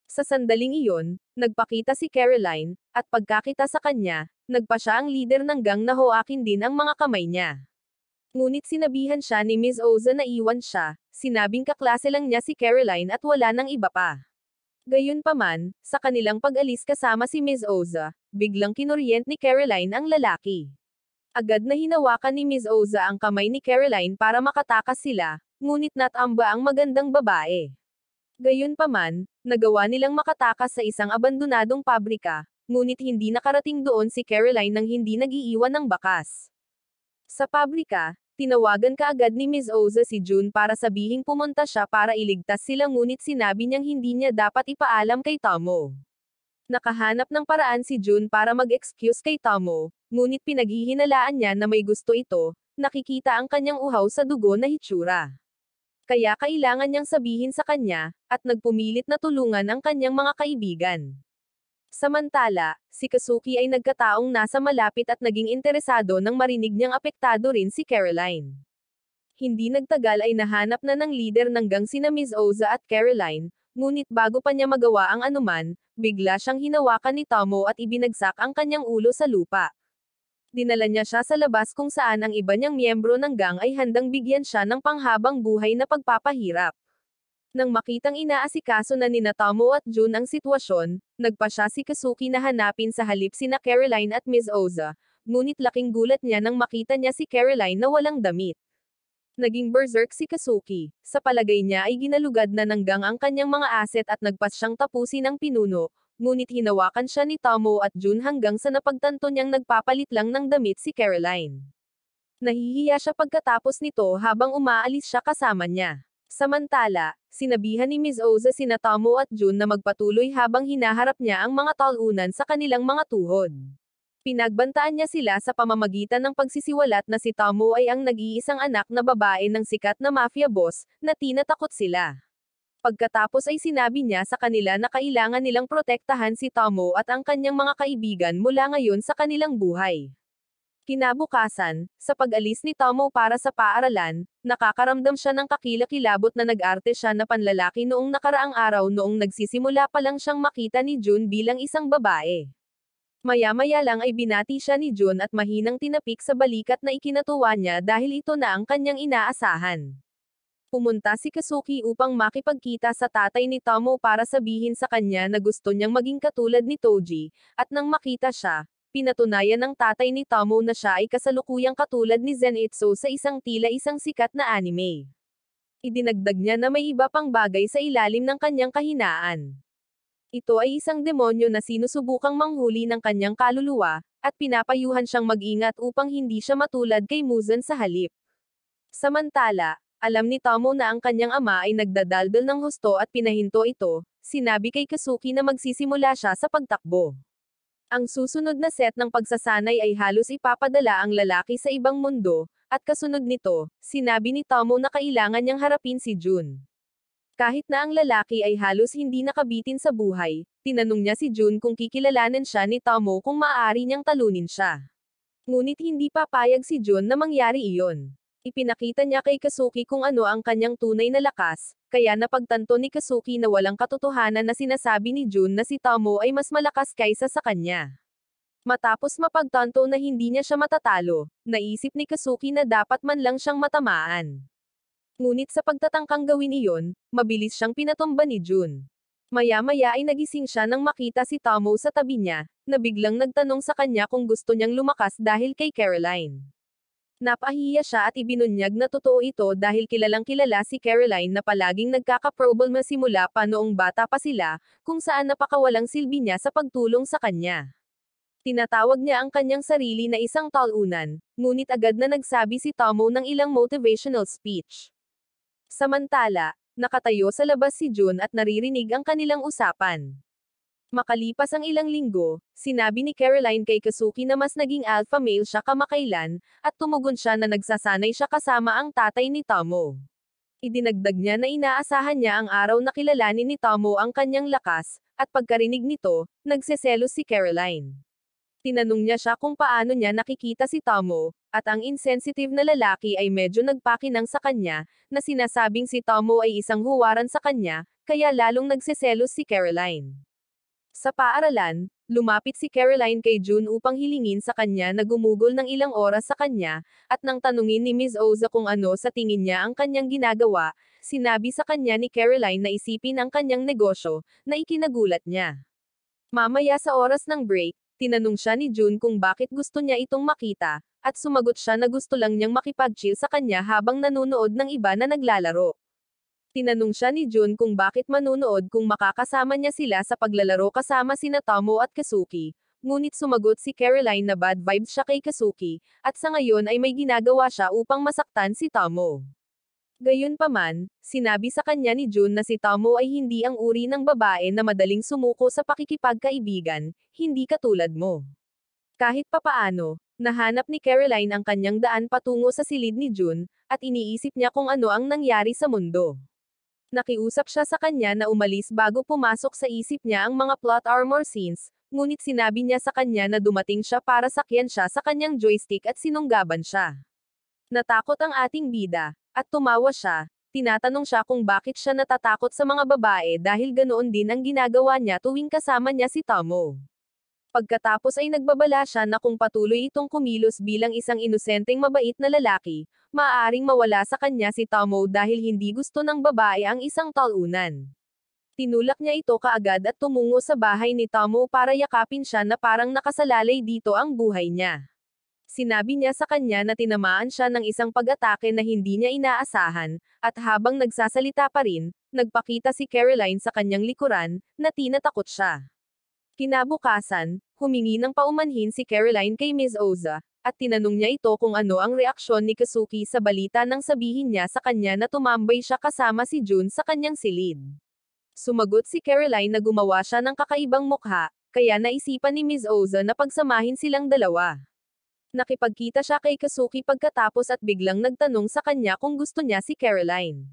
Sa sandaling iyon, nagpakita si Caroline, at pagkakita sa kanya, nagpa siya ang leader ng gang na hoakin din ang mga kamay niya. Ngunit sinabihan siya ni Ms. Oza na iwan siya, sinabing kaklase lang niya si Caroline at wala nang iba pa. Gayunpaman, sa kanilang pag-alis kasama si Ms. Oza, biglang kinuryent ni Caroline ang lalaki. Agad na hinawakan ni Ms. Oza ang kamay ni Caroline para makatakas sila, ngunit natamba ang magandang babae. Gayunpaman, nagawa nilang makatakas sa isang abandonadong pabrika, ngunit hindi nakarating doon si Caroline nang hindi nag-iiwan ng bakas. Sa pabrika, tinawagan kaagad ni Ms. Oza si Jun para sabihing pumunta siya para iligtas sila ngunit sinabi niyang hindi niya dapat ipaalam kay Tomo. Nakahanap ng paraan si Jun para mag-excuse kay Tomo, ngunit pinaghihinalaan niya na may gusto ito, nakikita ang kanyang uhaw sa dugo na hitsura. Kaya kailangan niyang sabihin sa kanya, at nagpumilit na tulungan ang kanyang mga kaibigan. Samantala, si Kazuki ay nagkataong nasa malapit at naging interesado nang marinig niyang apektado rin si Caroline. Hindi nagtagal ay nahanap na ng leader ng gang sina Ms. Oza at Caroline, Ngunit bago pa niya magawa ang anuman, bigla siyang hinawakan ni Tomo at ibinagsak ang kanyang ulo sa lupa. Dinala niya siya sa labas kung saan ang iba niyang miyembro ng gang ay handang bigyan siya ng panghabang buhay na pagpapahirap. Nang makitang inaasikaso na nina Tomo at Jun ang sitwasyon, nagpa siya si Kazuki na hanapin sa halip sina Caroline at Ms. Oza, ngunit laking gulat niya nang makita niya si Caroline na walang damit. Naging berserk si Kazuki. Sa palagay niya ay ginalugad na ng gang ang kanyang mga aset at nagpas siyang tapusin ang pinuno, ngunit hinawakan siya ni Tomo at Jun hanggang sa napagtanto niyang nagpapalit lang ng damit si Caroline. Nahihiya siya pagkatapos nito habang umaalis siya kasama niya. Samantala, sinabihan ni Ms. Oza sina Tomo at Jun na magpatuloy habang hinaharap niya ang mga talunan sa kanilang mga tuhod. Pinagbantaan niya sila sa pamamagitan ng pagsisiwalat na si Tomo ay ang nag-iisang anak na babae ng sikat na mafia boss, na tinatakot sila. Pagkatapos ay sinabi niya sa kanila na kailangan nilang protektahan si Tomo at ang kanyang mga kaibigan mula ngayon sa kanilang buhay. Kinabukasan, sa pag-alis ni Tomo para sa paaralan, nakakaramdam siya ng kakilakilabot na nag-arte siya na panlalaki noong nakaraang araw noong nagsisimula pa lang siyang makita ni Jun bilang isang babae. Maya-maya lang ay binati siya ni Jun at mahinang tinapik sa balikat na ikinatuwa niya dahil ito na ang kanyang inaasahan. Pumunta si Kazuki upang makipagkita sa tatay ni Tomo para sabihin sa kanya na gusto niyang maging katulad ni Toji, at nang makita siya, pinatunayan ng tatay ni Tomo na siya ay kasalukuyang katulad ni Zenitsu sa isang tila isang sikat na anime. Idinagdag niya na may iba pang bagay sa ilalim ng kanyang kahinaan. Ito ay isang demonyo na sinusubukang manghuli ng kanyang kaluluwa, at pinapayuhan siyang mag-ingat upang hindi siya matulad kay Muzan sa halip. Samantala, alam ni Tomo na ang kanyang ama ay nagdadaldal ng husto at pinahinto ito, sinabi kay Kazuki na magsisimula siya sa pagtakbo. Ang susunod na set ng pagsasanay ay halos ipapadala ang lalaki sa ibang mundo, at kasunod nito, sinabi ni Tomo na kailangan niyang harapin si Jun. Kahit na ang lalaki ay halos hindi nakabitin sa buhay, tinanong niya si Jun kung kikilalanin siya ni Tomo kung maaari niyang talunin siya. Ngunit hindi papayag si Jun na mangyari iyon. Ipinakita niya kay Kazuki kung ano ang kanyang tunay na lakas, kaya napagtanto ni Kazuki na walang katotohanan na sinasabi ni Jun na si Tomo ay mas malakas kaysa sa kanya. Matapos mapagtanto na hindi niya siya matatalo, naisip ni Kazuki na dapat man lang siyang matamaan. Ngunit sa pagtatangkang gawin iyon, mabilis siyang pinatumba ni Jun. Maya-maya ay nagising siya nang makita si Tomo sa tabi niya, na biglang nagtanong sa kanya kung gusto niyang lumakas dahil kay Caroline. Napahiya siya at ibinunyag na totoo ito dahil kilalang kilala si Caroline na palaging nagkakaproblema simula pa noong bata pa sila, kung saan napakawalang silbi niya sa pagtulong sa kanya. Tinatawag niya ang kanyang sarili na isang talunan, ngunit agad na nagsabi si Tomo ng ilang motivational speech. Samantala, nakatayo sa labas si Jun at naririnig ang kanilang usapan. Makalipas ang ilang linggo, sinabi ni Caroline kay Kazuki na mas naging alpha male siya kamakailan, at tumugon siya na nagsasanay siya kasama ang tatay ni Tomo. Idinagdag niya na inaasahan niya ang araw na kilalanin ni Tomo ang kanyang lakas, at pagkarinig nito, nagseselos si Caroline. Tinanong niya siya kung paano niya nakikita si Tomo, at ang insensitive na lalaki ay medyo nagpakinang sa kanya, na sinasabing si Tomo ay isang huwaran sa kanya, kaya lalong nagseselos si Caroline. Sa paaralan, lumapit si Caroline kay Jun upang hilingin sa kanya na gumugol ng ilang oras sa kanya, at nang tanungin ni Ms. Oza kung ano sa tingin niya ang kanyang ginagawa, sinabi sa kanya ni Caroline na isipin ang kanyang negosyo, na ikinagulat niya. Mamaya sa oras ng break, tinanong siya ni Jun kung bakit gusto niya itong makita, at sumagot siya na gusto lang niyang makipag-chill sa kanya habang nanonood ng iba na naglalaro. Tinanong siya ni Jun kung bakit manunood kung makakasama niya sila sa paglalaro kasama sina Tomo at Kazuki, ngunit sumagot si Caroline na bad vibes siya kay Kazuki, at sa ngayon ay may ginagawa siya upang masaktan si Tomo. Gayunpaman, sinabi sa kanya ni Jun na si Tomo ay hindi ang uri ng babae na madaling sumuko sa pakikipagkaibigan, hindi katulad mo. Kahit papaano, nahanap ni Caroline ang kanyang daan patungo sa silid ni Jun, at iniisip niya kung ano ang nangyari sa mundo. Nakiusap siya sa kanya na umalis bago pumasok sa isip niya ang mga plot armor scenes, ngunit sinabi niya sa kanya na dumating siya para sakyan siya sa kanyang joystick at sinunggaban siya. Natakot ang ating bida, at tumawa siya, Tinatanong siya kung bakit siya natatakot sa mga babae dahil ganoon din ang ginagawa niya tuwing kasama niya si Tomo. Pagkatapos ay nagbabala siya na kung patuloy itong kumilos bilang isang inosenteng mabait na lalaki, maaaring mawala sa kanya si Tomo dahil hindi gusto ng babae ang isang talunan. Tinulak niya ito kaagad at tumungo sa bahay ni Tomo para yakapin siya na parang nakasalalay dito ang buhay niya. Sinabi niya sa kanya na tinamaan siya ng isang pag-atake na hindi niya inaasahan, at habang nagsasalita pa rin, nagpakita si Caroline sa kanyang likuran, na tinatakot siya. Kinabukasan, humingi ng paumanhin si Caroline kay Ms. Oza, at tinanong niya ito kung ano ang reaksyon ni Kazuki sa balita nang sabihin niya sa kanya na tumambay siya kasama si Jun sa kanyang silid. Sumagot si Caroline na gumawa siya ng kakaibang mukha, kaya naisipan ni Ms. Oza na pagsamahin silang dalawa. Nakipagkita siya kay Kazuki pagkatapos at biglang nagtanong sa kanya kung gusto niya si Caroline.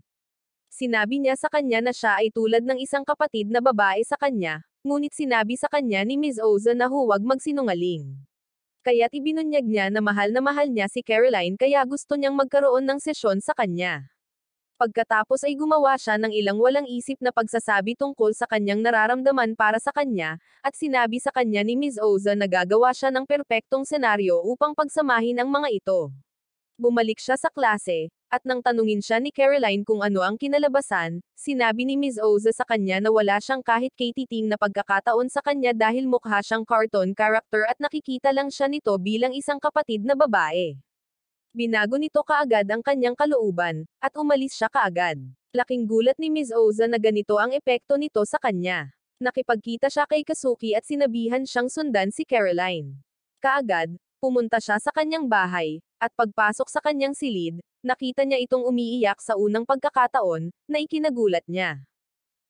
Sinabi niya sa kanya na siya ay tulad ng isang kapatid na babae sa kanya, ngunit sinabi sa kanya ni Ms. Oza na huwag magsinungaling. Kaya't ibinunyag niya na mahal niya si Caroline kaya gusto niyang magkaroon ng sesyon sa kanya. Pagkatapos ay gumawa siya ng ilang walang isip na pagsasabi tungkol sa kanyang nararamdaman para sa kanya, at sinabi sa kanya ni Ms. Oza na gagawa siya ng perpektong senaryo upang pagsamahin ang mga ito. Bumalik siya sa klase, at nang tanungin siya ni Caroline kung ano ang kinalabasan, sinabi ni Ms. Oza sa kanya na wala siyang kahit katiting na pagkakataon sa kanya dahil mukha siyang cartoon character at nakikita lang siya nito bilang isang kapatid na babae. Binago nito kaagad ang kanyang kalooban, at umalis siya kaagad. Laking gulat ni Ms. Oza na ganito ang epekto nito sa kanya. Nakipagkita siya kay Kazuki at sinabihan siyang sundan si Caroline. Kaagad, pumunta siya sa kanyang bahay, at pagpasok sa kanyang silid, nakita niya itong umiiyak sa unang pagkakataon, na ikinagulat niya.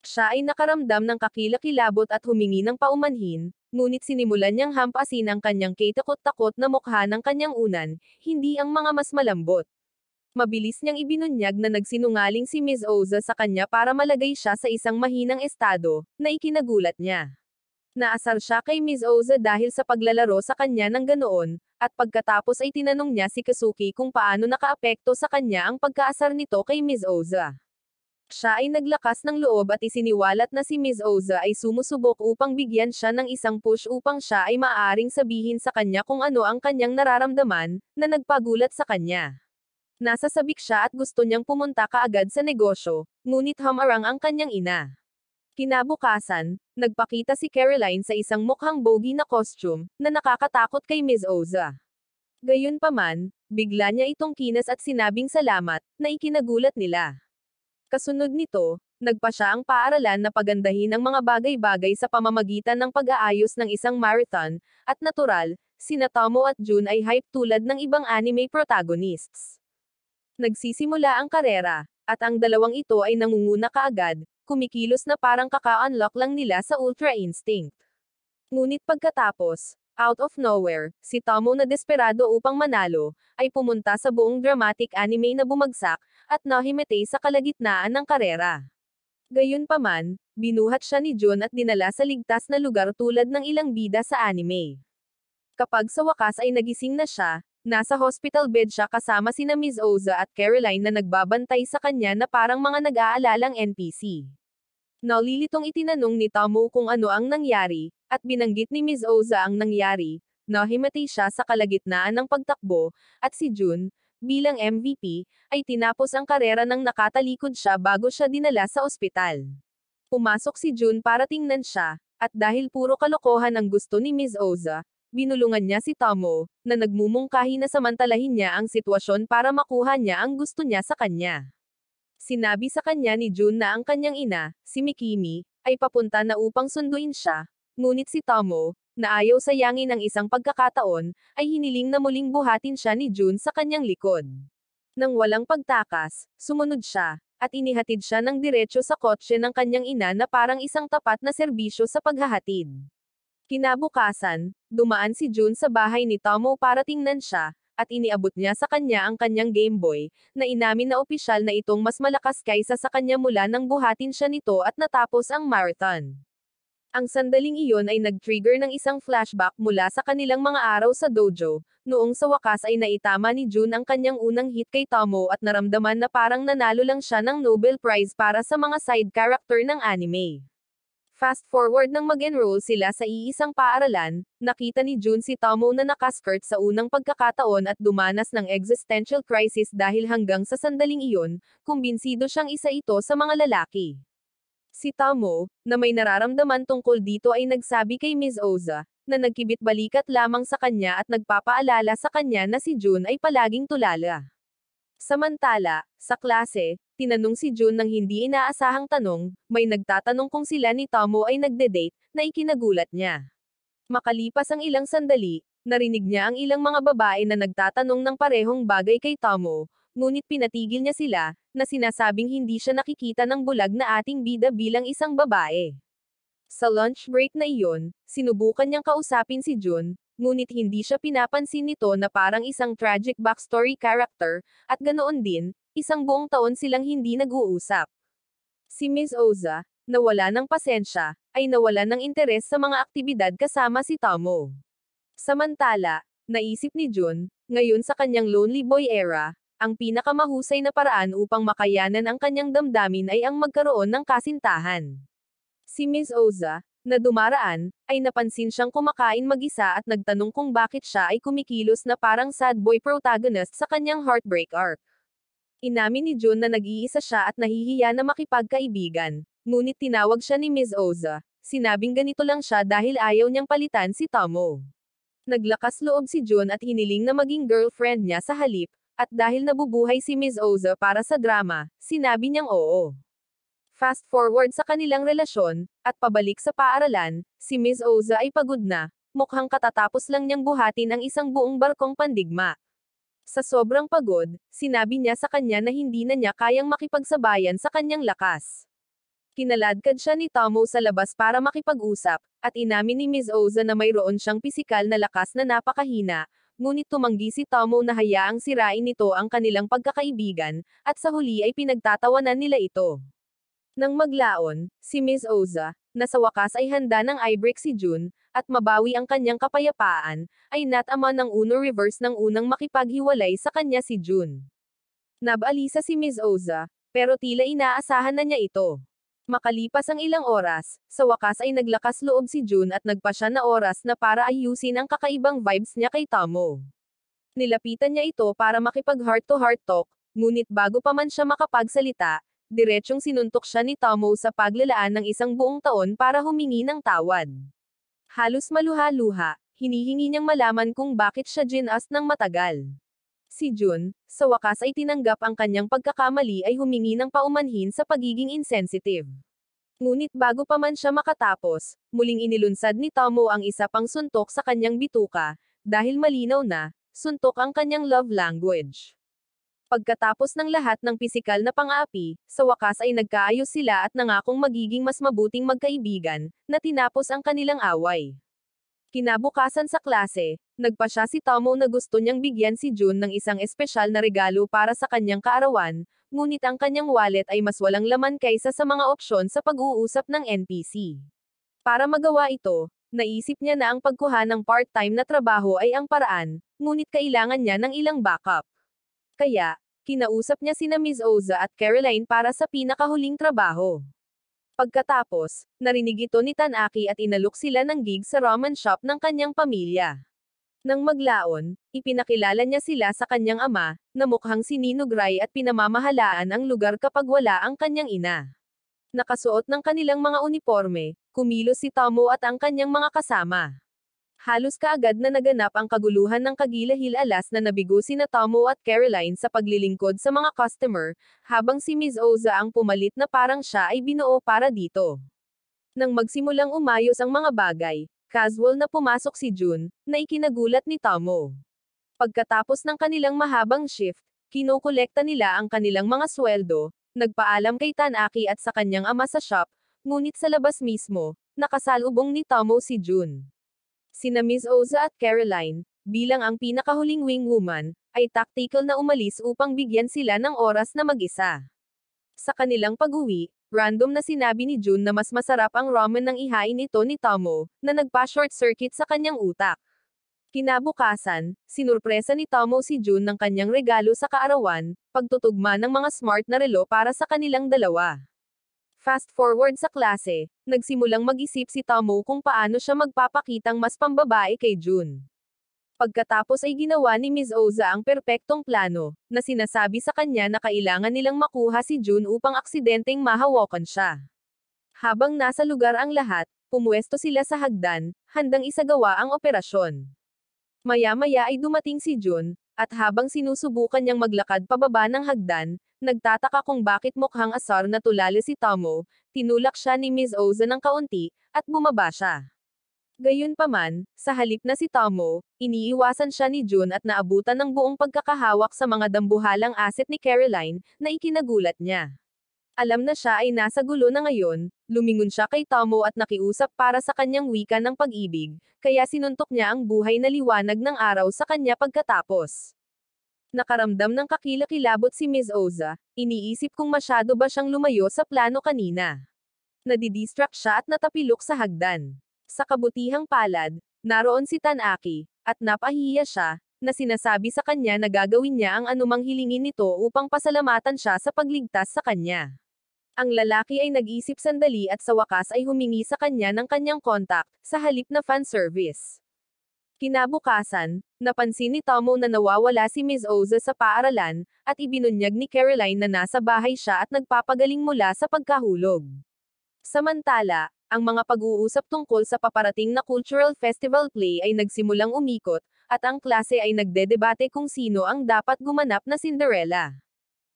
Siya ay nakaramdam ng kakilakilabot at humingi ng paumanhin, ngunit sinimulan niyang hampasin ang kanyang kitakot-takot na mukha ng kanyang unan, hindi ang mga mas malambot. Mabilis niyang ibinunyag na nagsinungaling si Ms. Oza sa kanya para malagay siya sa isang mahinang estado, na ikinagulat niya. Naasar siya kay Ms. Oza dahil sa paglalaro sa kanya ng ganoon, at pagkatapos ay tinanong niya si Kazuki kung paano nakaapekto sa kanya ang pagkaasar nito kay Ms. Oza. Siya ay naglakas ng loob at isiniwalat na si Ms. Oza ay sumusubok upang bigyan siya ng isang push upang siya ay maaaring sabihin sa kanya kung ano ang kanyang nararamdaman, na nagpagulat sa kanya. Nasasabik siya at gusto niyang pumunta kaagad sa negosyo, ngunit hamarang ang kanyang ina. Kinabukasan, nagpakita si Caroline sa isang mukhang bogey na costume, na nakakatakot kay Ms. Oza. Gayunpaman, bigla niya itong kinas at sinabing salamat, na ikinagulat nila. Kasunod nito, nagpa siya ang paaralan na pagandahin ang mga bagay-bagay sa pamamagitan ng pag-aayos ng isang marathon, at natural, sina Tomo at Jun ay hype tulad ng ibang anime protagonists. Nagsisimula ang karera, at ang dalawang ito ay nangunguna kaagad, kumikilos na parang kaka-unlock lang nila sa Ultra Instinct. Ngunit pagkatapos, out of nowhere, si Tomo na desperado upang manalo, ay pumunta sa buong dramatic anime na bumagsak, at nahimatay sa kalagitnaan ng karera. Gayunpaman, binuhat siya ni Jun at dinala sa ligtas na lugar tulad ng ilang bida sa anime. Kapag sa wakas ay nagising na siya, nasa hospital bed siya kasama sina Ms. Oza at Caroline na nagbabantay sa kanya na parang mga nag-aalalang NPC. Nalilitong itinanong ni Tomo kung ano ang nangyari, at binanggit ni Ms. Oza ang nangyari, nahimatay siya sa kalagitnaan ng pagtakbo, at si Jun, bilang MVP, ay tinapos ang karera nang nakatalikod siya bago siya dinala sa ospital. Pumasok si Jun para tingnan siya, at dahil puro kalokohan ang gusto ni Ms. Oza, binulungan niya si Tomo, na nagmumungkahi na samantalahin niya ang sitwasyon para makuha niya ang gusto niya sa kanya. Sinabi sa kanya ni Jun na ang kanyang ina, si Mikimi, ay papunta na upang sunduin siya, ngunit si Tomo, na ayaw sayangin ang isang pagkakataon, ay hiniling na muling buhatin siya ni Jun sa kanyang likod. Nang walang pagtakas, sumunod siya, at inihatid siya ng diretso sa kotse ng kanyang ina na parang isang tapat na serbisyo sa paghahatid. Kinabukasan, dumaan si Jun sa bahay ni Tomo para tingnan siya, at iniabot niya sa kanya ang kanyang Game Boy, na inamin na opisyal na itong mas malakas kaysa sa kanya mula nang buhatin siya nito at natapos ang marathon. Ang sandaling iyon ay nag-trigger ng isang flashback mula sa kanilang mga araw sa dojo, noong sa wakas ay naitama ni Jun ang kanyang unang hit kay Tomo at naramdaman na parang nanalo lang siya ng Nobel Prize para sa mga side character ng anime. Fast forward nang mag-enroll sila sa iisang paaralan, nakita ni Jun si Tomo na nakaskirt sa unang pagkakataon at dumanas ng existential crisis dahil hanggang sa sandaling iyon, kumbinsido siyang isa ito sa mga lalaki. Si Tomo, na may nararamdaman tungkol dito ay nagsabi kay Ms. Oza, na nagkibit-balikat lamang sa kanya at nagpapaalala sa kanya na si Jun ay palaging tulala. Samantala, sa klase, tinanong si Jun ng hindi inaasahang tanong, may nagtatanong kung sila ni Tomo ay nagde-date, na ikinagulat niya. Makalipas ang ilang sandali, narinig niya ang ilang mga babae na nagtatanong ng parehong bagay kay Tomo, ngunit pinatigil niya sila, na sinasabing hindi siya nakikita ng bulag na ating bida bilang isang babae. Sa lunch break na iyon, sinubukan niyang kausapin si Jun, ngunit hindi siya pinapansin nito na parang isang tragic backstory character, at ganoon din, isang buong taon silang hindi nag-uusap. Si Ms. Oza, na wala ng pasensya, ay nawalan ng interes sa mga aktibidad kasama si Tomo. Samantala, naisip ni Jun, ngayon sa kanyang lonely boy era, ang pinakamahusay na paraan upang makayanan ang kanyang damdamin ay ang magkaroon ng kasintahan. Si Ms. Oza, na dumaraan, ay napansin siyang kumakain mag-isa at nagtanong kung bakit siya ay kumikilos na parang sad boy protagonist sa kanyang heartbreak arc. Inamin ni Jun na nag-iisa siya at nahihiya na makipagkaibigan, ngunit tinawag siya ni Ms. Oza, sinabing ganito lang siya dahil ayaw niyang palitan si Tomo. Naglakas loob si Jun at hiniling na maging girlfriend niya sa halip, at dahil nabubuhay si Ms. Oza para sa drama, sinabi niyang oo. Fast forward sa kanilang relasyon, at pabalik sa paaralan, si Ms. Oza ay pagod na, mukhang katatapos lang niyang buhatin ang isang buong barkong pandigma. Sa sobrang pagod, sinabi niya sa kanya na hindi na niya kayang makipagsabayan sa kanyang lakas. Kinaladkad siya ni Tomo sa labas para makipag-usap, at inamin ni Ms. Oza na mayroon siyang pisikal na lakas na napakahina, ngunit tumanggi si Tomo na hayaang sirain nito ang kanilang pagkakaibigan, at sa huli ay pinagtatawanan nila ito. Nang maglaon, si Ms. Oza, na sa wakas ay handa ng i-break si Jun, at mabawi ang kanyang kapayapaan, ay natama ng uno reverse ng unang makipaghiwalay sa kanya si Jun. Nabalisa si Ms. Oza, pero tila inaasahan na niya ito. Makalipas ang ilang oras, sa wakas ay naglakas loob si Jun at nagpa siya na oras na para ayusin ang kakaibang vibes niya kay Tomo. Nilapitan niya ito para makipag heart-to-heart talk, ngunit bago pa man siya makapagsalita, diretsyong sinuntok siya ni Tomo sa paglalaan ng isang buong taon para humingi ng tawad. Halos maluha-luha, hinihingi niyang malaman kung bakit siya ginas ng matagal. Si Jun, sa wakas ay tinanggap ang kanyang pagkakamali ay humingi ng paumanhin sa pagiging insensitive. Ngunit bago pa man siya makatapos, muling inilunsad ni Tomo ang isa pang suntok sa kanyang bituka, dahil malinaw na, suntok ang kanyang love language. Pagkatapos ng lahat ng pisikal na pang-aapi, sa wakas ay nagkaayos sila at nangakong magiging mas mabuting magkaibigan, na tinapos ang kanilang away. Kinabukasan sa klase, nagpa siya si Tomo na gusto niyang bigyan si Jun ng isang espesyal na regalo para sa kanyang kaarawan, ngunit ang kanyang wallet ay mas walang laman kaysa sa mga opsyon sa pag-uusap ng NPC. Para magawa ito, naisip niya na ang pagkuha ng part-time na trabaho ay ang paraan, ngunit kailangan niya ng ilang backup. Kaya, kinausap niya sina Ms. Oza at Caroline para sa pinakahuling trabaho. Pagkatapos, narinig ito ni Tanaki at inalok sila ng gig sa ramen shop ng kanyang pamilya. Nang maglaon, ipinakilala niya sila sa kanyang ama, na mukhang si Ninogray at pinamamahalaan ang lugar kapag wala ang kanyang ina. Nakasuot ng kanilang mga uniforme, kumilos si Tomo at ang kanyang mga kasama. Halos kaagad na naganap ang kaguluhan ng kagilahil-alas na nabigo sina Tomo at Caroline sa paglilingkod sa mga customer, habang si Ms. Oza ang pumalit na parang siya ay binuo para dito. Nang magsimulang umayos ang mga bagay, casual na pumasok si Jun, na ikinagulat ni Tomo. Pagkatapos ng kanilang mahabang shift, kinokolekta nila ang kanilang mga sweldo, nagpaalam kay Tanaki at sa kanyang ama sa shop, ngunit sa labas mismo, nakasalubong ni Tomo si Jun. Sina Ms. Oza at Caroline, bilang ang pinakahuling wingwoman, ay tactical na umalis upang bigyan sila ng oras na mag-isa. Sa kanilang pag-uwi, random na sinabi ni Jun na mas masarap ang ramen ng ihain nito ni Tomo, na nagpa-short circuit sa kanyang utak. Kinabukasan, sinurpresa ni Tomo si Jun ng kanyang regalo sa kaarawan, pagtutugma ng mga smart na relo para sa kanilang dalawa. Fast forward sa klase, nagsimulang mag-isip si Tomo kung paano siya magpapakitang mas pambabae kay Jun. Pagkatapos ay ginawa ni Ms. Oza ang perpektong plano, na sinasabi sa kanya na kailangan nilang makuha si Jun upang aksidenteng mahawakan siya. Habang nasa lugar ang lahat, pumuesto sila sa hagdan, handang isagawa ang operasyon. Maya-maya ay dumating si Jun, at habang sinusubukan niyang maglakad pababa ng hagdan, nagtataka kung bakit mukhang asar na tulali si Tomo, tinulak siya ni Ms. Oza ng kaunti, at bumaba siya. Gayunpaman, sa halip na si Tomo, iniiwasan siya ni Jun at naabutan ng buong pagkakahawak sa mga dambuhalang asset ni Caroline, na ikinagulat niya. Alam na siya ay nasa gulo na ngayon, lumingon siya kay Tomo at nakiusap para sa kanyang wika ng pag-ibig, kaya sinuntok niya ang buhay na liwanag ng araw sa kanya pagkatapos. Nakaramdam ng kakilakilabot si Ms. Oza, iniisip kung masyado ba siyang lumayo sa plano kanina. Nadidistract siya at natapilok sa hagdan. Sa kabutihang palad, naroon si Tanaki, at napahiya siya, na sinasabi sa kanya na gagawin niya ang anumang hilingin nito upang pasalamatan siya sa pagligtas sa kanya. Ang lalaki ay nag-isip sandali at sa wakas ay humingi sa kanya ng kanyang contact, sa halip na fan service. Kinabukasan, napansin ni Tomo na nawawala si Ms. Oza sa paaralan, at ibinunyag ni Caroline na nasa bahay siya at nagpapagaling mula sa pagkahulog. Samantala, ang mga pag-uusap tungkol sa paparating na cultural festival play ay nagsimulang umikot, at ang klase ay nagdedebate kung sino ang dapat gumanap na Cinderella.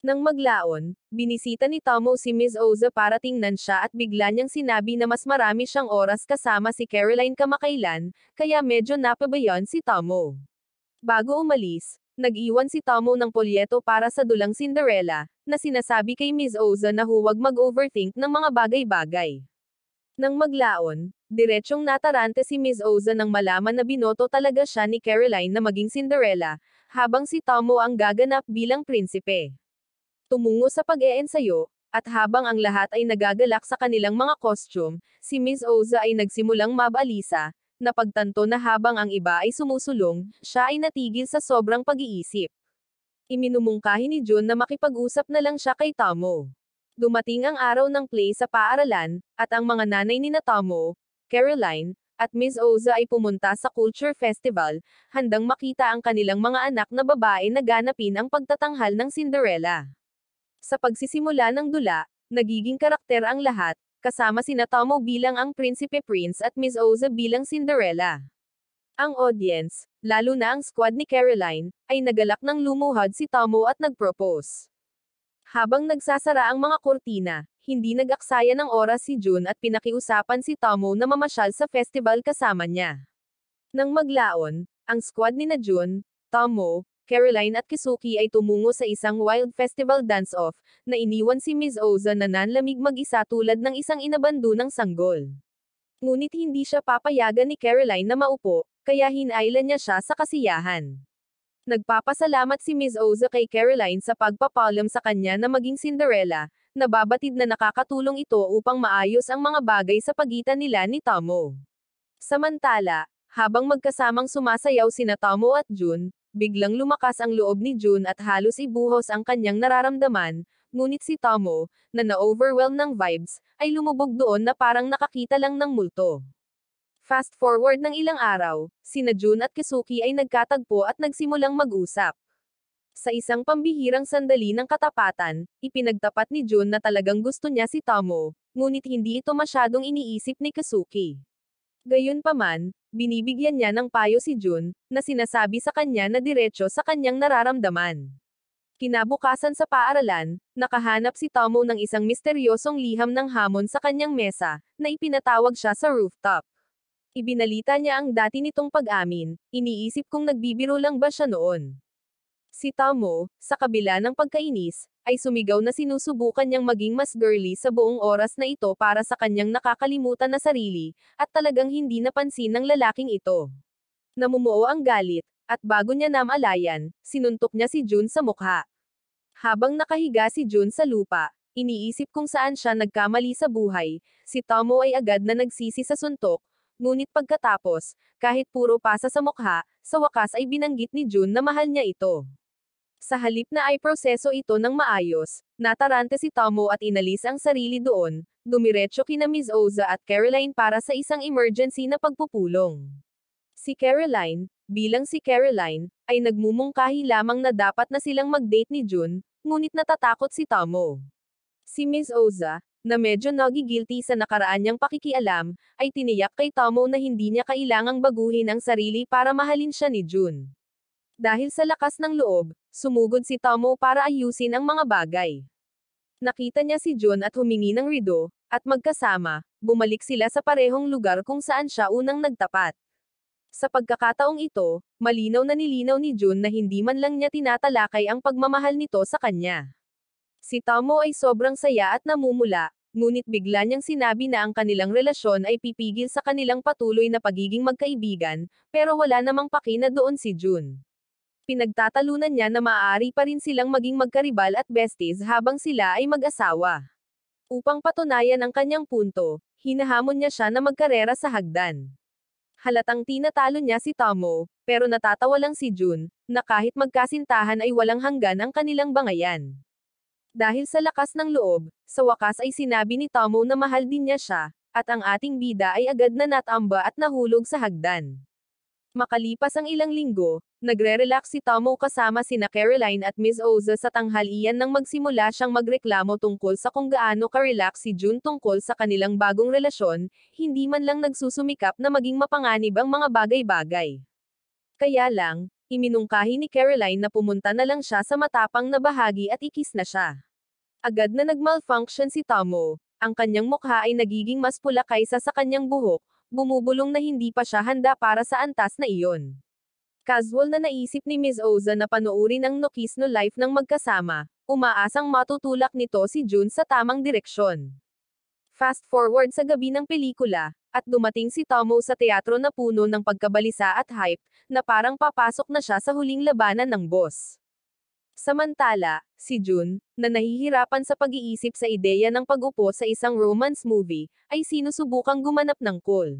Nang maglaon, binisita ni Tomo si Ms. Oza para tingnan siya at bigla niyang sinabi na mas marami siyang oras kasama si Caroline kamakailan, kaya medyo napabayon si Tomo. Bago umalis, nag-iwan si Tomo ng polyeto para sa dulang Cinderella, na sinasabi kay Ms. Oza na huwag mag-overthink ng mga bagay-bagay. Nang maglaon, diretsyong natarante si Ms. Oza nang malaman na binoto talaga siya ni Caroline na maging Cinderella, habang si Tomo ang gaganap bilang prinsipe. Tumungo sa pag-eensayo, at habang ang lahat ay nagagalak sa kanilang mga costume, si Ms. Oza ay nagsimulang mabalisa, napagtanto na habang ang iba ay sumusulong, siya ay natigil sa sobrang pag-iisip. Iminumungkahi ni Jun na makipag-usap na lang siya kay Tomo. Dumating ang araw ng play sa paaralan, at ang mga nanay ni Tomo, Caroline, at Ms. Oza ay pumunta sa Culture Festival, handang makita ang kanilang mga anak na babae na ganapin ang pagtatanghal ng Cinderella. Sa pagsisimula ng dula, nagiging karakter ang lahat, kasama sina Tomo bilang ang Prinsipe Prince at Ms. Oza bilang Cinderella. Ang audience, lalo na ang squad ni Caroline, ay nagalak ng lumuhod si Tomo at nag-propose. Habang nagsasara ang mga kurtina, hindi nag-aksaya ng oras si Jun at pinakiusapan si Tomo na mamasyal sa festival kasama niya. Nang maglaon, ang squad ni Jun, Tomo, Caroline at Kisuki ay tumungo sa isang wild festival dance-off, na iniwan si Ms. Oza na nanlamig mag-isa tulad ng isang inabando ng sanggol. Ngunit hindi siya papayagan ni Caroline na maupo, kaya hinailan niya siya sa kasiyahan. Nagpapasalamat si Ms. Oza kay Caroline sa pagpapalam sa kanya na maging Cinderella, nababatid na nakakatulong ito upang maayos ang mga bagay sa pagitan nila ni Tomo. Samantala, habang magkasamang sumasayaw sina Tomo at Jun, biglang lumakas ang loob ni Jun at halos ibuhos ang kanyang nararamdaman, ngunit si Tomo, na na-overwhelm ng vibes, ay lumubog doon na parang nakakita lang ng multo. Fast forward ng ilang araw, sina Jun at Kisuki ay nagkatagpo at nagsimulang mag-usap. Sa isang pambihirang sandali ng katapatan, ipinagtapat ni Jun na talagang gusto niya si Tomo, ngunit hindi ito masyadong iniisip ni Kisuki. Gayunpaman, binibigyan niya ng payo si Jun, na sinasabi sa kanya na diretso sa kanyang nararamdaman. Kinabukasan sa paaralan, nakahanap si Tomo ng isang misteryosong liham ng hamon sa kanyang mesa, na ipinatawag siya sa rooftop. Ibinalita niya ang dati nitong pag-amin, iniisip kung nagbibiro lang ba siya noon. Si Tomo, sa kabila ng pagkainis, ay sumigaw na sinusubukan niyang maging mas girly sa buong oras na ito para sa kanyang nakakalimutan na sarili, at talagang hindi napansin ng lalaking ito. Namumuo ang galit, at bago niya namalayan, sinuntok niya si Jun sa mukha. Habang nakahiga si Jun sa lupa, Iniisip kung saan siya nagkamali sa buhay, si Tomo ay agad na nagsisi sa suntok, ngunit pagkatapos, kahit puro pasa sa mukha, sa wakas ay binanggit ni Jun na mahal niya ito. Sa halip na ay proseso ito ng maayos, natarante si Tomo at inalis ang sarili doon, dumiretso kina Ms. Oza at Caroline para sa isang emergency na pagpupulong. Si Caroline, bilang si Caroline, ay nagmumungkahi lamang na dapat na silang mag-date ni Jun, ngunit natatakot si Tomo. Si Ms. Oza, na medyo nagi-guilty sa nakaraan niyang pakikialam, ay tiniyak kay Tomo na hindi niya kailangang baguhin ang sarili para mahalin siya ni Jun. Dahil sa lakas ng loob, sumugod si Tomo para ayusin ang mga bagay. Nakita niya si Jun at humingi ng rido, at magkasama, bumalik sila sa parehong lugar kung saan siya unang nagtapat. Sa pagkakataong ito, malinaw na nilinaw ni Jun na hindi man lang niya tinatalakay ang pagmamahal nito sa kanya. Si Tomo ay sobrang saya at namumula, ngunit bigla niyang sinabi na ang kanilang relasyon ay pipigil sa kanilang patuloy na pagiging magkaibigan, pero wala namang paki na doon si Jun. Pinagtatalunan niya na maaari pa rin silang maging magkaribal at besties habang sila ay mag-asawa. Upang patunayan ang kanyang punto, hinahamon niya siya na magkarera sa hagdan. Halatang tinatalo niya si Tomo, pero natatawa lang si Jun, na kahit magkasintahan ay walang hanggan ang kanilang bangayan. Dahil sa lakas ng loob, sa wakas ay sinabi ni Tomo na mahal din niya siya, at ang ating bida ay agad na natamba at nahulog sa hagdan. Makalipas ang ilang linggo, nagre-relax si Tomo kasama sina Caroline at Ms. Oza sa tanghalian nang magsimula siyang magreklamo tungkol sa kung gaano ka-relax si Jun tungkol sa kanilang bagong relasyon, hindi man lang nagsusumikap na maging mapanganib ang mga bagay-bagay. Kaya lang, iminungkahi ni Caroline na pumunta na lang siya sa matapang na bahagi at ikis na siya. Agad na nag-malfunction si Tomo, ang kanyang mukha ay nagiging mas pula kaysa sa kanyang buhok, bumubulong na hindi pa siya handa para sa antas na iyon. Casual na naisip ni Ms. Oza na panoorin ang No Kiss No Life ng magkasama, umaasang matutulak nito si Jun sa tamang direksyon. Fast forward sa gabi ng pelikula, at dumating si Tomo sa teatro na puno ng pagkabalisa at hype, na parang papasok na siya sa huling labanan ng boss. Samantala, si Jun, na nahihirapan sa pag-iisip sa ideya ng pag-upo sa isang romance movie, ay sinusubukang gumanap ng cool.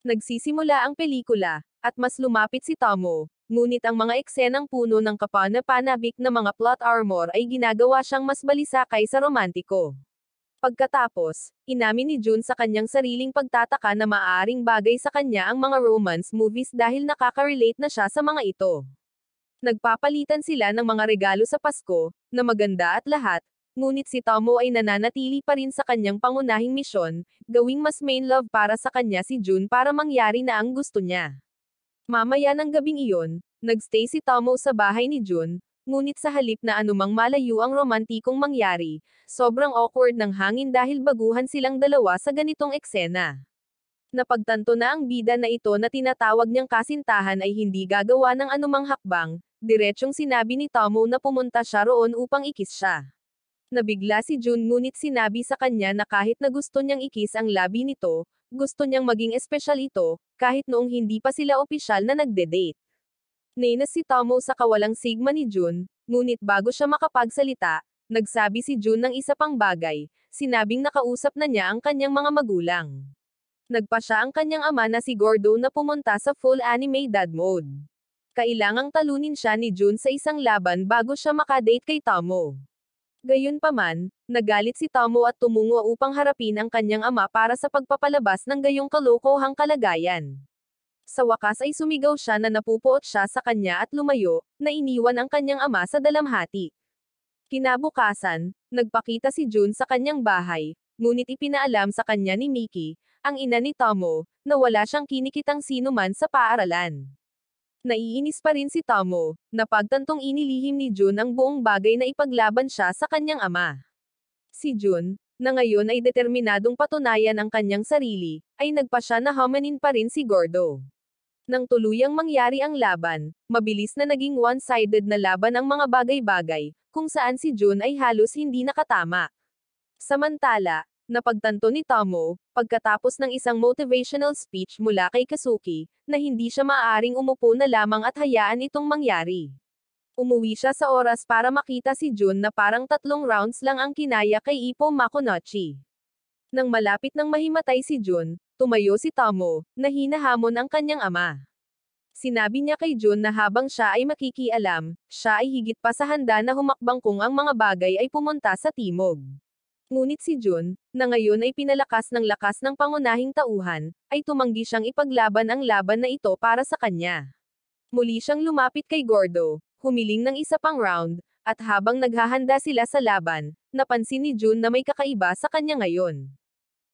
Nagsisimula ang pelikula, at mas lumapit si Tomo, ngunit ang mga eksenang puno ng kapana-panabik na mga plot armor ay ginagawa siyang mas balisa kaysa romantiko. Pagkatapos, inamin ni Jun sa kanyang sariling pagtataka na maaaring bagay sa kanya ang mga romance movies dahil nakaka-relate na siya sa mga ito. Nagpapalitan sila ng mga regalo sa Pasko, na maganda at lahat, ngunit si Tomo ay nananatili pa rin sa kanyang pangunahing misyon, gawing mas main love para sa kanya si Jun para mangyari na ang gusto niya. Mamaya ng gabing iyon, nagstay si Tomo sa bahay ni Jun, ngunit sa halip na anumang malayo ang romantikong mangyari, sobrang awkward ng hangin dahil baguhan silang dalawa sa ganitong eksena. Napagtanto na ang bida na ito na tinatawag niyang kasintahan ay hindi gagawa ng anumang hakbang, diretsyong sinabi ni Tomo na pumunta siya roon upang ikis siya. Nabigla si Jun ngunit sinabi sa kanya na kahit na gusto niyang ikis ang labi nito, gusto niyang maging espesyal ito, kahit noong hindi pa sila opisyal na nagde-date. Nainis si Tomo sa kawalang sigma ni Jun, ngunit bago siya makapagsalita, nagsabi si Jun ng isa pang bagay, sinabing nakausap na niya ang kanyang mga magulang. Nagpa siya ang kanyang ama na si Gordo na pumunta sa full anime dad mode. Kailangang talunin siya ni Jun sa isang laban bago siya makadate kay Tomo. Gayunpaman, nagalit si Tomo at tumungo upang harapin ang kanyang ama para sa pagpapalabas ng gayong kalokohang kalagayan. Sa wakas ay sumigaw siya na napupuot siya sa kanya at lumayo, na iniwan ang kanyang ama sa dalamhati. Kinabukasan, nagpakita si Jun sa kanyang bahay, ngunit ipinaalam sa kanya ni Miki, ang ina ni Tomo, na wala siyang kinikitang sino man sa paaralan. Naiinis pa rin si Tomo, na pagtantong inilihim ni Jun ang buong bagay na ipaglaban siya sa kanyang ama. Si Jun, na ngayon ay determinadong patunayan ang kanyang sarili, ay nagpa siya na homanin pa rin si Gordo. Nang tuluyang mangyari ang laban, mabilis na naging one-sided na laban ang mga bagay-bagay, kung saan si Jun ay halos hindi nakatama. Samantala, napagtanto ni Tomo, pagkatapos ng isang motivational speech mula kay Kazuki, na hindi siya maaaring umupo na lamang at hayaan itong mangyari. Umuwi siya sa oras para makita si Jun na parang 3 rounds lang ang kinaya kay Ippo Makonochi. Nang malapit nang mahimatay si Jun, tumayo si Tomo, na hinahamon ang kanyang ama. Sinabi niya kay Jun na habang siya ay makikialam, siya ay higit pa sa handa na humakbang kung ang mga bagay ay pumunta sa timog. Ngunit si Jun, na ngayon ay pinalakas ng lakas ng pangunahing tauhan, ay tumanggi siyang ipaglaban ang laban na ito para sa kanya. Muli siyang lumapit kay Gordo, humiling ng isa pang round, at habang naghahanda sila sa laban, napansin ni Jun na may kakaiba sa kanya ngayon.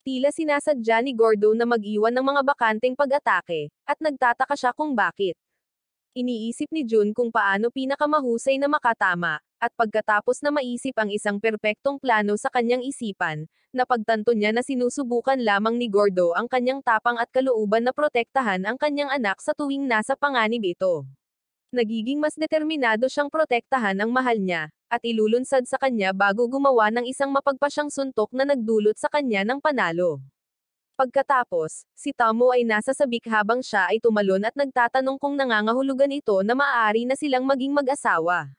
Tila sinasadya ni Gordo na mag-iwan ng mga bakanteng pag-atake, at nagtataka siya kung bakit. Iniisip ni Jun kung paano pinakamahusay na makatama, at pagkatapos na maisip ang isang perpektong plano sa kanyang isipan, napagtanto niya na sinusubukan lamang ni Gordo ang kanyang tapang at kalooban na protektahan ang kanyang anak sa tuwing nasa panganib ito. Nagiging mas determinado siyang protektahan ang mahal niya, at ilulunsad sa kanya bago gumawa ng isang mapagpasyang suntok na nagdulot sa kanya ng panalo. Pagkatapos, si Tomo ay nasa sabik habang siya ay tumalon at nagtatanong kung nangangahulugan ito na maaari na silang maging mag-asawa.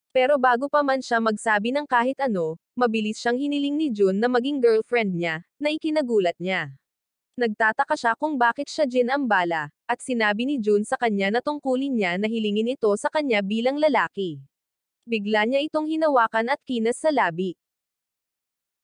Pero bago pa man siya magsabi ng kahit ano, mabilis siyang hiniling ni Jun na maging girlfriend niya, na ikinagulat niya. Nagtataka siya kung bakit siya ginambala, at sinabi ni Jun sa kanya na tungkulin niya na hilingin ito sa kanya bilang lalaki. Bigla niya itong hinawakan at kinas sa labi.